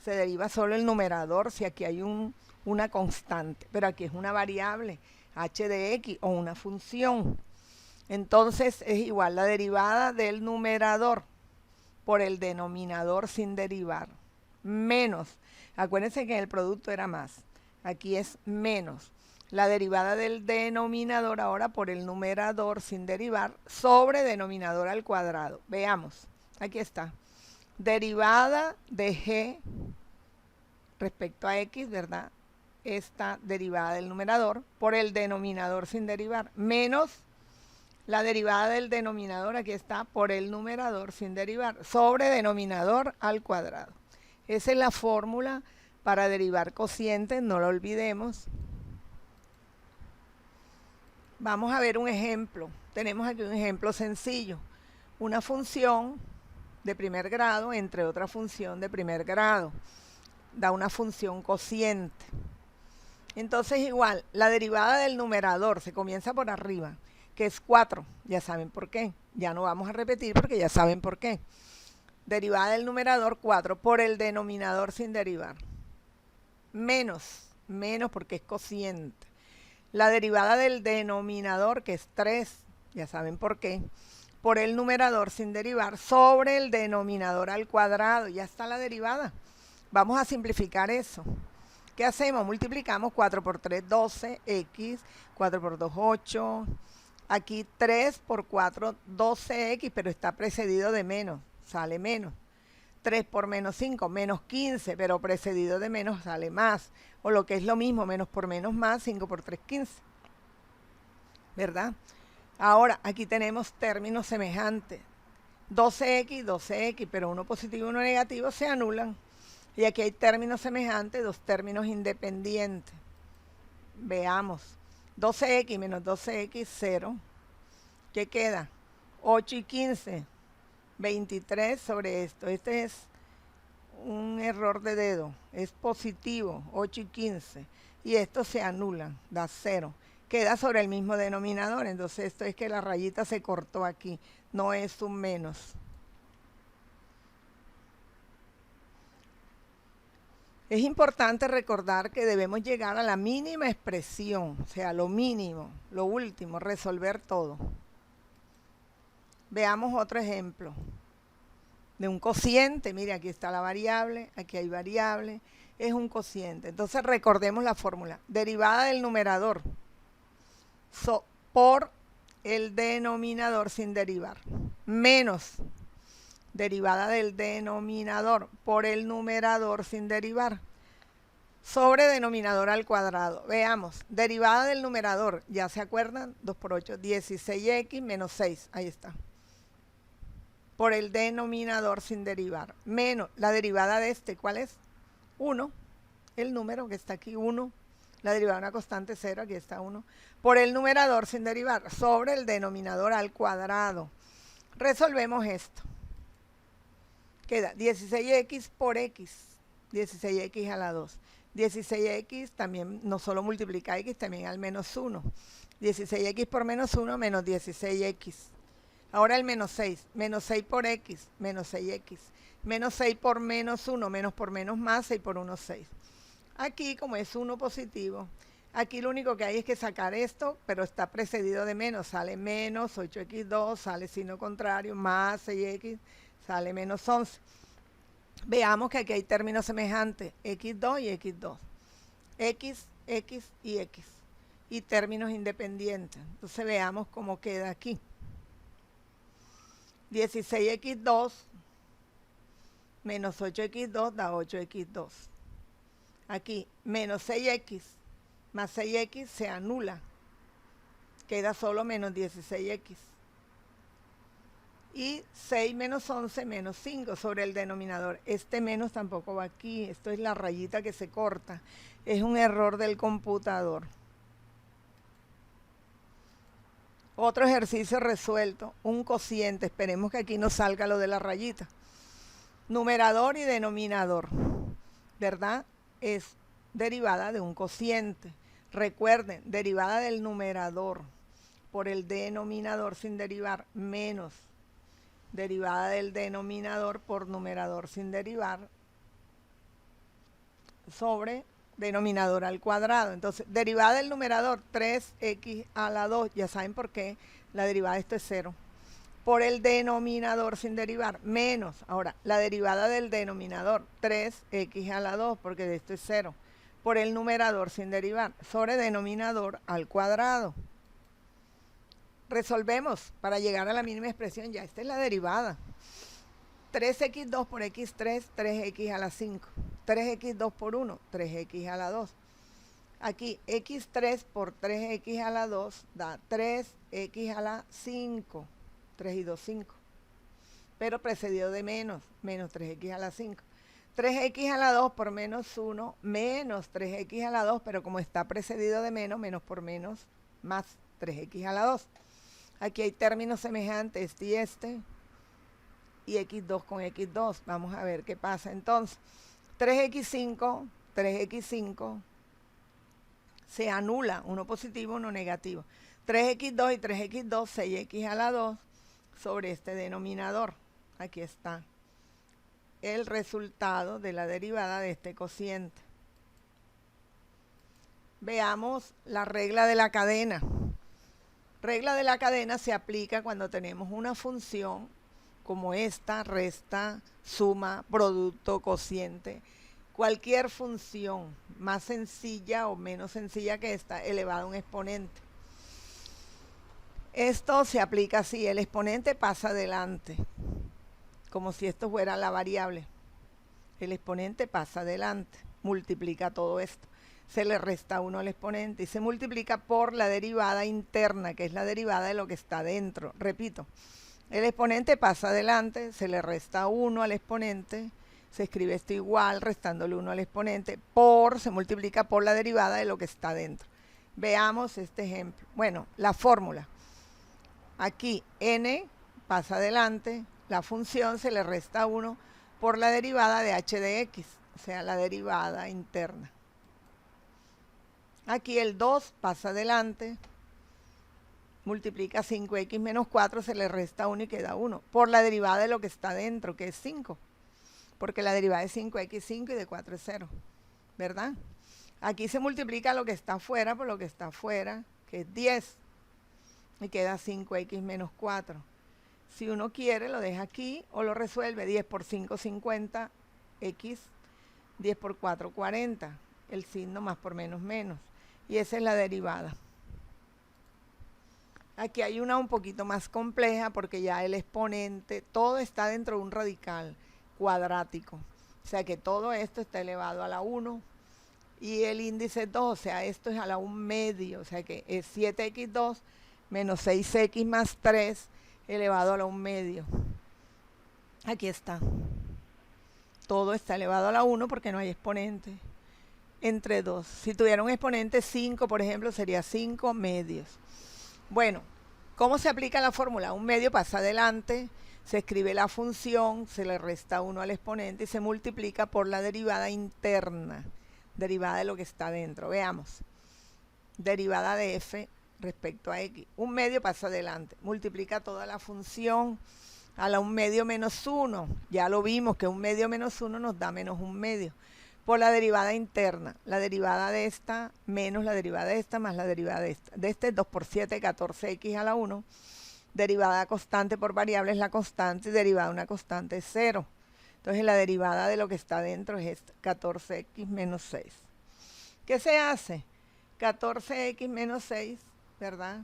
S1: Se deriva solo el numerador si aquí hay una constante. Pero aquí es una variable, h de x, o una función. Entonces es igual la derivada del numerador por el denominador sin derivar. Menos. Acuérdense que en el producto era más. Aquí es menos. La derivada del denominador ahora por el numerador sin derivar sobre denominador al cuadrado. Veamos. Aquí está. Derivada de g respecto a x, ¿verdad? Esta derivada del numerador por el denominador sin derivar. Menos la derivada del denominador, aquí está, por el numerador sin derivar, sobre denominador al cuadrado. Esa es la fórmula para derivar cocientes, no lo olvidemos. Vamos a ver un ejemplo. Tenemos aquí un ejemplo sencillo. Una función de primer grado entre otra función de primer grado. Da una función cociente. Entonces igual, la derivada del numerador se comienza por arriba, que es 4. Ya saben por qué. Ya no vamos a repetir porque ya saben por qué. Derivada del numerador 4 por el denominador sin derivar. Menos porque es cociente. La derivada del denominador, que es 3, ya saben por qué, por el numerador sin derivar sobre el denominador al cuadrado. Ya está la derivada. Vamos a simplificar eso. ¿Qué hacemos? Multiplicamos 4 por 3, 12x, 4 por 2, 8. Aquí 3 por 4, 12x, pero está precedido de menos, sale menos. 3 por menos 5, menos 15, pero precedido de menos sale más. O lo que es lo mismo, menos por menos más, 5 por 3, 15. ¿Verdad? Ahora, aquí tenemos términos semejantes. 12x, 12x, pero uno positivo y uno negativo se anulan. Y aquí hay términos semejantes, dos términos independientes. Veamos. 12x menos 12x, 0. ¿Qué queda? 8 y 15. 23 sobre esto. Este es un error de dedo. Es positivo, 8 y 15. Y esto se anula, da 0. Queda sobre el mismo denominador. Entonces esto es que la rayita se cortó aquí. No es un menos. Es importante recordar que debemos llegar a la mínima expresión, o sea, lo mínimo, lo último, resolver todo. Veamos otro ejemplo de un cociente. Mire, aquí está la variable, aquí hay variable, es un cociente. Entonces recordemos la fórmula. Derivada del numerador por el denominador sin derivar, menos derivada del denominador por el numerador sin derivar. sobre denominador al cuadrado. Veamos, derivada del numerador, ¿ya se acuerdan? 2 por 8, 16x menos 6, ahí está. Por el denominador sin derivar, menos la derivada de este, ¿cuál es? 1, el número que está aquí, 1. La derivada de una constante 0, aquí está 1. Por el numerador sin derivar, sobre el denominador al cuadrado. Resolvemos esto. Queda 16x por x, 16x a la 2. 16x también no solo multiplica x, también al menos 1. 16x por menos 1, menos 16x. Ahora el menos 6. Menos 6 por x, menos 6x. Menos 6 por menos 1, menos por menos más, 6 por 1, 6. Aquí, como es 1 positivo, aquí lo único que hay es que sacar esto, pero está precedido de menos. Sale menos 8x2, sale signo contrario, más 6x, sale menos 11. Veamos que aquí hay términos semejantes, x2 y x2. X, x y x. Y términos independientes. Entonces veamos cómo queda aquí. 16x2 menos 8x2 da 8x2. Aquí, menos 6x más 6x se anula. Queda solo menos 16x. Y 6 menos 11 menos 5 sobre el denominador. Este menos tampoco va aquí. Esto es la rayita que se corta. Es un error del computador. Otro ejercicio resuelto. Un cociente. Esperemos que aquí no salga lo de la rayita. Numerador y denominador. ¿Verdad? Es derivada de un cociente. Recuerden, derivada del numerador por el denominador sin derivar menos derivada del denominador por numerador sin derivar sobre denominador al cuadrado. Entonces, derivada del numerador 3x a la 2, ya saben por qué, la derivada de esto es 0. Por el denominador sin derivar, menos, ahora, la derivada del denominador 3x a la 2, porque de esto es 0. Por el numerador sin derivar, sobre denominador al cuadrado. Resolvemos para llegar a la mínima expresión. Ya, esta es la derivada. 3x2 por x3, 3x a la 5. 3x2 por 1, 3x a la 2. Aquí, x3 por 3x a la 2 da 3x a la 5. 3 y 2, 5. Pero precedido de menos, menos 3x a la 5. 3x a la 2 por menos 1, menos 3x a la 2, pero como está precedido de menos, menos por menos, más 3x a la 2. Aquí hay términos semejantes, y x2 con x2. Vamos a ver qué pasa. Entonces, 3x5 se anula, uno positivo, uno negativo. 3x2 y 3x2, 6x a la 2 sobre este denominador. Aquí está el resultado de la derivada de este cociente. Veamos la regla de la cadena. Regla de la cadena se aplica cuando tenemos una función como esta, resta, suma, producto, cociente. Cualquier función más sencilla o menos sencilla que esta, elevada a un exponente. Esto se aplica así, el exponente pasa adelante, como si esto fuera la variable. El exponente pasa adelante, multiplica todo esto. Se le resta 1 al exponente y se multiplica por la derivada interna, que es la derivada de lo que está dentro. Repito, el exponente pasa adelante, se le resta 1 al exponente, se escribe esto igual, restándole 1 al exponente, se multiplica por la derivada de lo que está dentro. Veamos este ejemplo. Bueno, la fórmula. Aquí n pasa adelante, la función se le resta 1 por la derivada de h de x, o sea, la derivada interna. Aquí el 2 pasa adelante, multiplica 5x menos 4, se le resta 1 y queda 1, por la derivada de lo que está dentro, que es 5, porque la derivada de 5x es 5 y de 4 es 0, ¿verdad? Aquí se multiplica lo que está afuera por lo que está afuera, que es 10, y queda 5x menos 4. Si uno quiere, lo deja aquí o lo resuelve. 10 por 5, 50, x, 10 por 4, 40. El signo más por menos, menos. Y esa es la derivada. Aquí hay una un poquito más compleja porque ya el exponente, todo está dentro de un radical cuadrático. O sea que todo esto está elevado a la 1 y el índice es 2, o sea, esto es a la 1 medio, o sea que es 7x2 menos 6x más 3 elevado a la 1 medio. Aquí está. Todo está elevado a la 1 porque no hay exponente entre 2. Si tuviera un exponente 5, por ejemplo, sería 5 medios. Bueno, ¿cómo se aplica la fórmula? Un medio pasa adelante, se escribe la función, se le resta 1 al exponente y se multiplica por la derivada interna, derivada de lo que está dentro. Veamos. Derivada de f respecto a x. Un medio pasa adelante, multiplica toda la función a la 1 medio menos 1. Ya lo vimos que 1 medio menos 1 nos da menos 1 medio. Por la derivada interna, la derivada de esta menos la derivada de esta más la derivada de esta. De este es 2 por 7, 14x a la 1. Derivada constante por variable es la constante y derivada de una constante es 0. Entonces la derivada de lo que está dentro es esta, 14x menos 6. ¿Qué se hace? 14x menos 6, ¿verdad?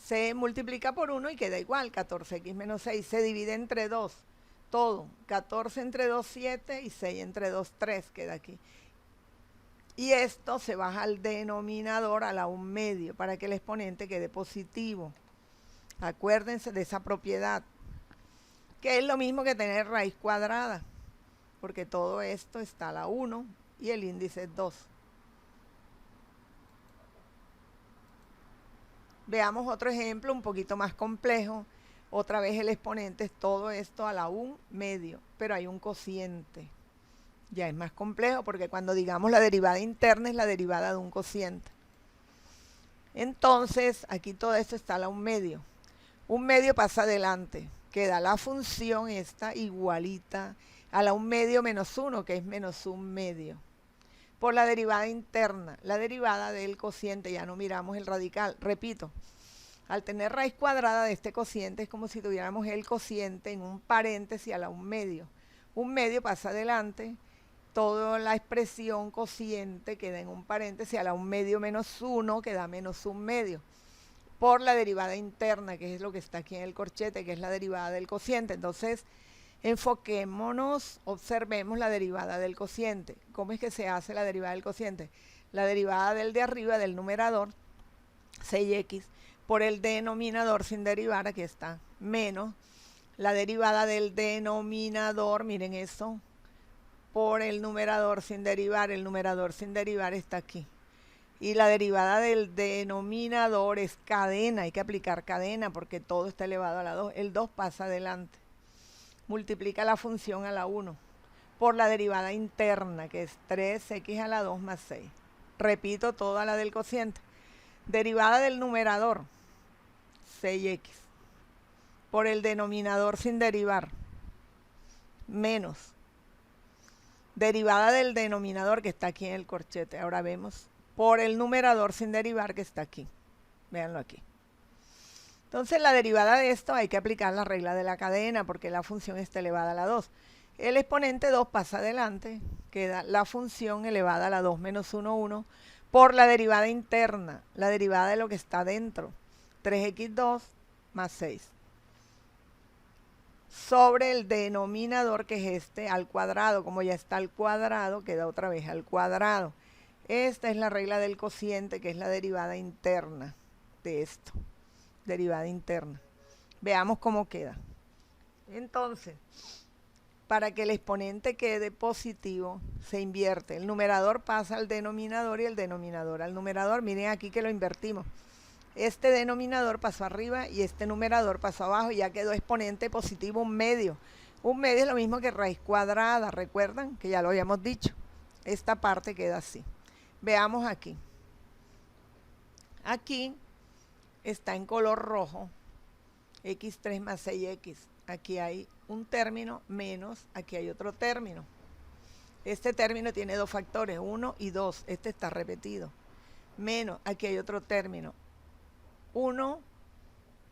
S1: Se multiplica por 1 y queda igual, 14x menos 6. Se divide entre 2. Todo, 14 entre 2, 7 y 6 entre 2, 3 queda aquí. Y esto se baja al denominador a la 1 medio para que el exponente quede positivo. Acuérdense de esa propiedad, que es lo mismo que tener raíz cuadrada, porque todo esto está a la 1 y el índice es 2. Veamos otro ejemplo un poquito más complejo. Otra vez el exponente es todo esto a la 1 medio, pero hay un cociente. Ya es más complejo porque cuando digamos la derivada interna es la derivada de un cociente. Entonces, aquí todo esto está a la 1 medio. 1 medio pasa adelante. Queda la función esta igualita a la 1 medio menos 1, que es menos 1 medio. Por la derivada interna, la derivada del cociente, ya no miramos el radical. Repito. Al tener raíz cuadrada de este cociente es como si tuviéramos el cociente en un paréntesis a la 1 medio. 1 medio pasa adelante, toda la expresión cociente queda en un paréntesis a la 1 medio menos 1, que da menos 1 medio. Por la derivada interna, que es lo que está aquí en el corchete, que es la derivada del cociente. Entonces, enfoquémonos, observemos la derivada del cociente. ¿Cómo es que se hace la derivada del cociente? La derivada del de arriba, del numerador, 6x, por el denominador sin derivar, aquí está, menos la derivada del denominador, miren eso, por el numerador sin derivar, el numerador sin derivar está aquí. Y la derivada del denominador es cadena, hay que aplicar cadena porque todo está elevado a la 2, el 2 pasa adelante. Multiplica la función a la 1 por la derivada interna, que es 3x a la 2 más 6. Repito toda la del cociente. Derivada del numerador, 6x, por el denominador sin derivar, menos derivada del denominador que está aquí en el corchete. Ahora vemos por el numerador sin derivar que está aquí. Véanlo aquí. Entonces la derivada de esto hay que aplicar la regla de la cadena porque la función está elevada a la 2. El exponente 2 pasa adelante, queda la función elevada a la 2 menos 1, 1, por la derivada interna, la derivada de lo que está dentro, 3x2 más 6. Sobre el denominador que es este al cuadrado, como ya está al cuadrado, queda otra vez al cuadrado. Esta es la regla del cociente, que es la derivada interna de esto, derivada interna. Veamos cómo queda. Entonces, para que el exponente quede positivo, se invierte. El numerador pasa al denominador y el denominador al numerador. Miren aquí que lo invertimos. Este denominador pasó arriba y este numerador pasó abajo y ya quedó exponente positivo 1 medio. 1 medio es lo mismo que raíz cuadrada, ¿recuerdan? Que ya lo habíamos dicho. Esta parte queda así. Veamos aquí. Aquí está en color rojo, x3 más 6x. Aquí hay un término menos, aquí hay otro término. Este término tiene dos factores, 1 y 2. Este está repetido. Menos, aquí hay otro término. 1,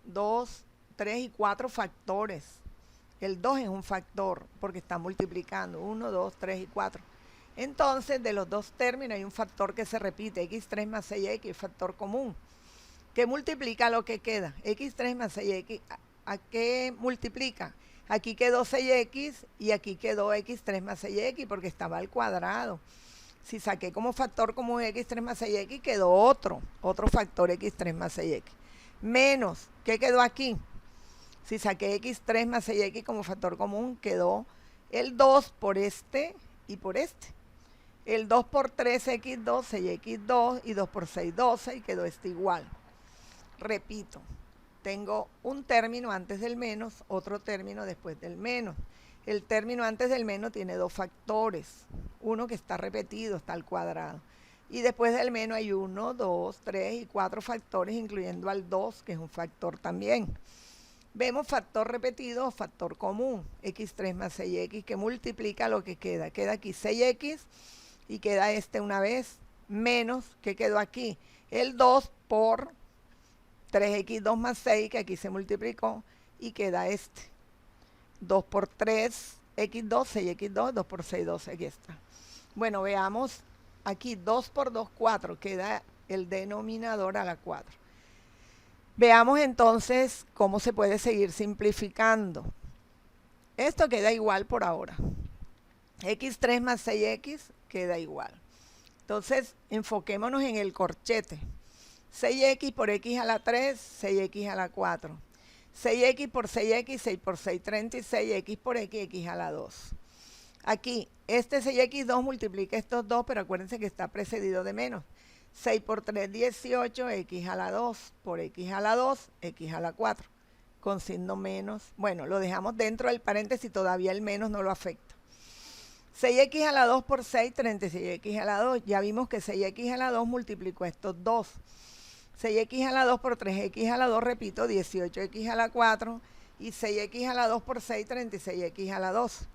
S1: 2, 3 y 4 factores. El 2 es un factor porque está multiplicando. 1, 2, 3 y 4. Entonces, de los dos términos hay un factor que se repite. x3 más 6x, factor común. Que multiplica lo que queda. x3 más 6x, ¿a qué multiplica? Aquí quedó 6x y aquí quedó x3 más 6x porque estaba al cuadrado. Si saqué como factor común x3 más 6x, quedó otro factor x3 más 6x. Menos, ¿qué quedó aquí? Si saqué x3 más 6x como factor común, quedó el 2 por este y por este. El 2 por 3, x2, 6x2 y 2 por 6, 12 y quedó este igual. Repito, tengo un término antes del menos, otro término después del menos. El término antes del menos tiene dos factores. Uno que está repetido, está al cuadrado. Y después del menos hay 1, 2, 3 y 4 factores, incluyendo al 2, que es un factor también. Vemos factor repetido o factor común, x3 más 6x, que multiplica lo que queda. Queda aquí 6x y queda este una vez, menos, ¿qué quedó aquí? El 2 por 3x2 más 6, que aquí se multiplicó, y queda este. 2 por 3, x2, 6x2, 2 por 6, 12, aquí está. Bueno, veamos aquí, 2 por 2, 4, queda el denominador a la 4. Veamos entonces cómo se puede seguir simplificando. Esto queda igual por ahora. x3 más 6x queda igual. Entonces, enfoquémonos en el corchete. 6x por x a la 3, 6x a la 4. 6x por 6x, 6 por 6, 36, x por x, x a la 2. Aquí, este 6x2 multiplica estos dos, pero acuérdense que está precedido de menos. 6 por 3, 18, x a la 2 por x a la 2, x a la 4. Con signo menos. Bueno, lo dejamos dentro del paréntesis, todavía el menos no lo afecta. 6x a la 2 por 6, 36x a la 2. Ya vimos que 6x a la 2 multiplicó estos dos. 6x a la 2 por 3x a la 2, repito, 18x a la 4. Y 6x a la 2 por 6, 36x a la 2.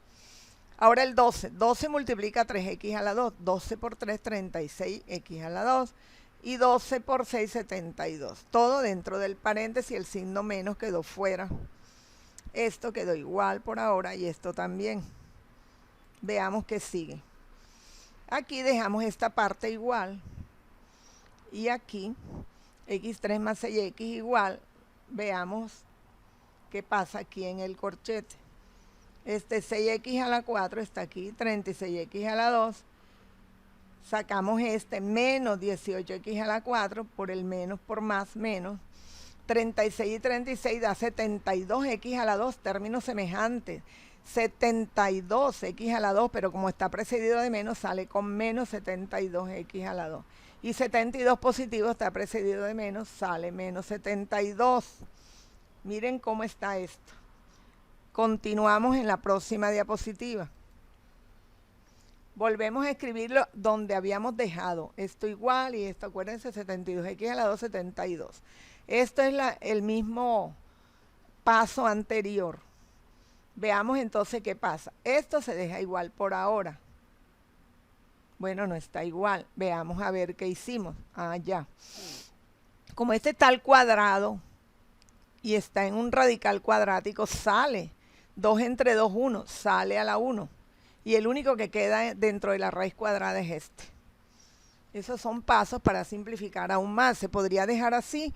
S1: Ahora el 12. 12 multiplica 3x a la 2. 12 por 3, 36x a la 2. Y 12 por 6, 72. Todo dentro del paréntesis, el signo menos quedó fuera. Esto quedó igual por ahora y esto también. Veamos qué sigue. Aquí dejamos esta parte igual. Y aquí, x3 más 6x igual. Veamos qué pasa aquí en el corchete. Este 6x a la 4 está aquí, 36x a la 2. Sacamos este menos 18x a la 4 por el menos por más menos. 36 y 36 da 72x a la 2, términos semejantes. 72x a la 2, pero como está precedido de menos, sale con menos 72x a la 2. Y 72 positivo está precedido de menos, sale menos 72. Miren cómo está esto. Continuamos en la próxima diapositiva. Volvemos a escribirlo donde habíamos dejado. Esto igual y esto, acuérdense, 72x a la 2, 72. Esto es el mismo paso anterior. Veamos entonces qué pasa. Esto se deja igual por ahora. Bueno, no está igual. Veamos a ver qué hicimos. Ah, ya. Como este está al cuadrado y está en un radical cuadrático, sale. 2 entre 2, 1. Sale a la 1. Y el único que queda dentro de la raíz cuadrada es este. Esos son pasos para simplificar aún más. Se podría dejar así,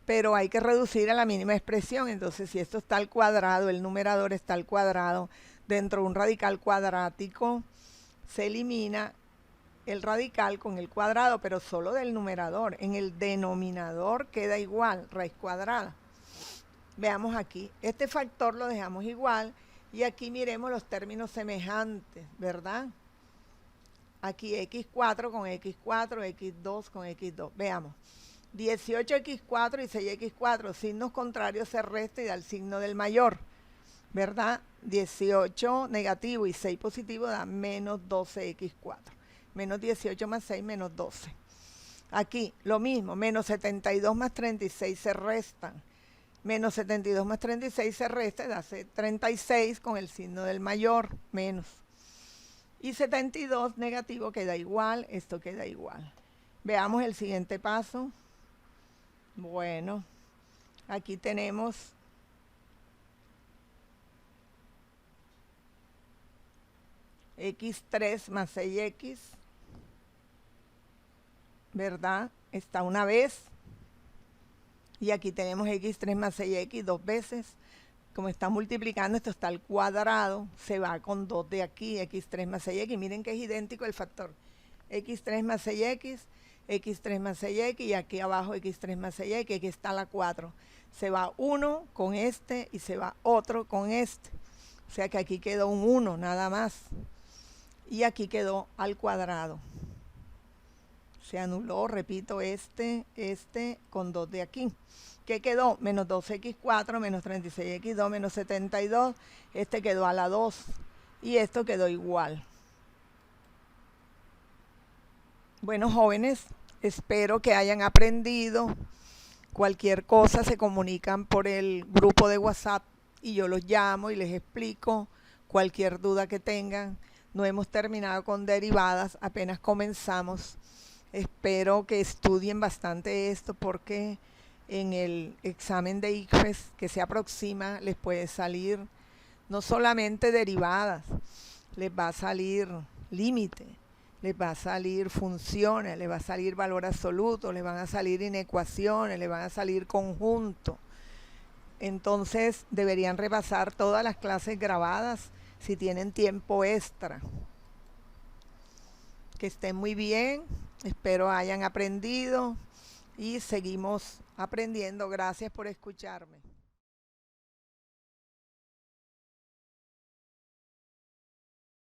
S1: pero hay que reducir a la mínima expresión. Entonces, si esto está al cuadrado, el numerador está al cuadrado, dentro de un radical cuadrático, se elimina el radical con el cuadrado, pero solo del numerador. En el denominador queda igual, raíz cuadrada. Veamos aquí. Este factor lo dejamos igual y aquí miremos los términos semejantes, ¿verdad? Aquí x4 con x4, x2 con x2. Veamos. 18x4 y 6x4, signos contrarios se resta y da el signo del mayor, ¿verdad? 18 negativo y 6 positivo da menos 12x4. Menos 18 más 6, menos 12. Aquí lo mismo, menos 72 más 36 se restan. Menos 72 más 36 se resta y da 36 con el signo del mayor, menos. Y 72 negativo queda igual, esto queda igual. Veamos el siguiente paso. Bueno, aquí tenemos x3 más 6x, ¿verdad? Está una vez. Y aquí tenemos x3 más 6x dos veces. Como está multiplicando, esto está al cuadrado, se va con 2 de aquí, x3 más 6x. Miren que es idéntico el factor. x3 más 6x, x3 más 6x, y aquí abajo x3 más 6x, aquí está la 4. Se va uno con este y se va otro con este. O sea que aquí quedó un 1 nada más. Y aquí quedó al cuadrado. Se anuló, repito, este con 2 de aquí. ¿Qué quedó? Menos 2x4, menos 36x2, menos 72. Este quedó a la 2. Y esto quedó igual. Bueno, jóvenes, espero que hayan aprendido. Cualquier cosa se comunican por el grupo de WhatsApp y yo los llamo y les explico cualquier duda que tengan. No hemos terminado con derivadas, apenas comenzamos. Espero que estudien bastante esto porque en el examen de ICFES que se aproxima les puede salir no solamente derivadas, les va a salir límite, les va a salir funciones, les va a salir valor absoluto, les van a salir inecuaciones, les van a salir conjuntos. Entonces deberían repasar todas las clases grabadas si tienen tiempo extra. Que estén muy bien, espero hayan aprendido y seguimos aprendiendo. Gracias por escucharme.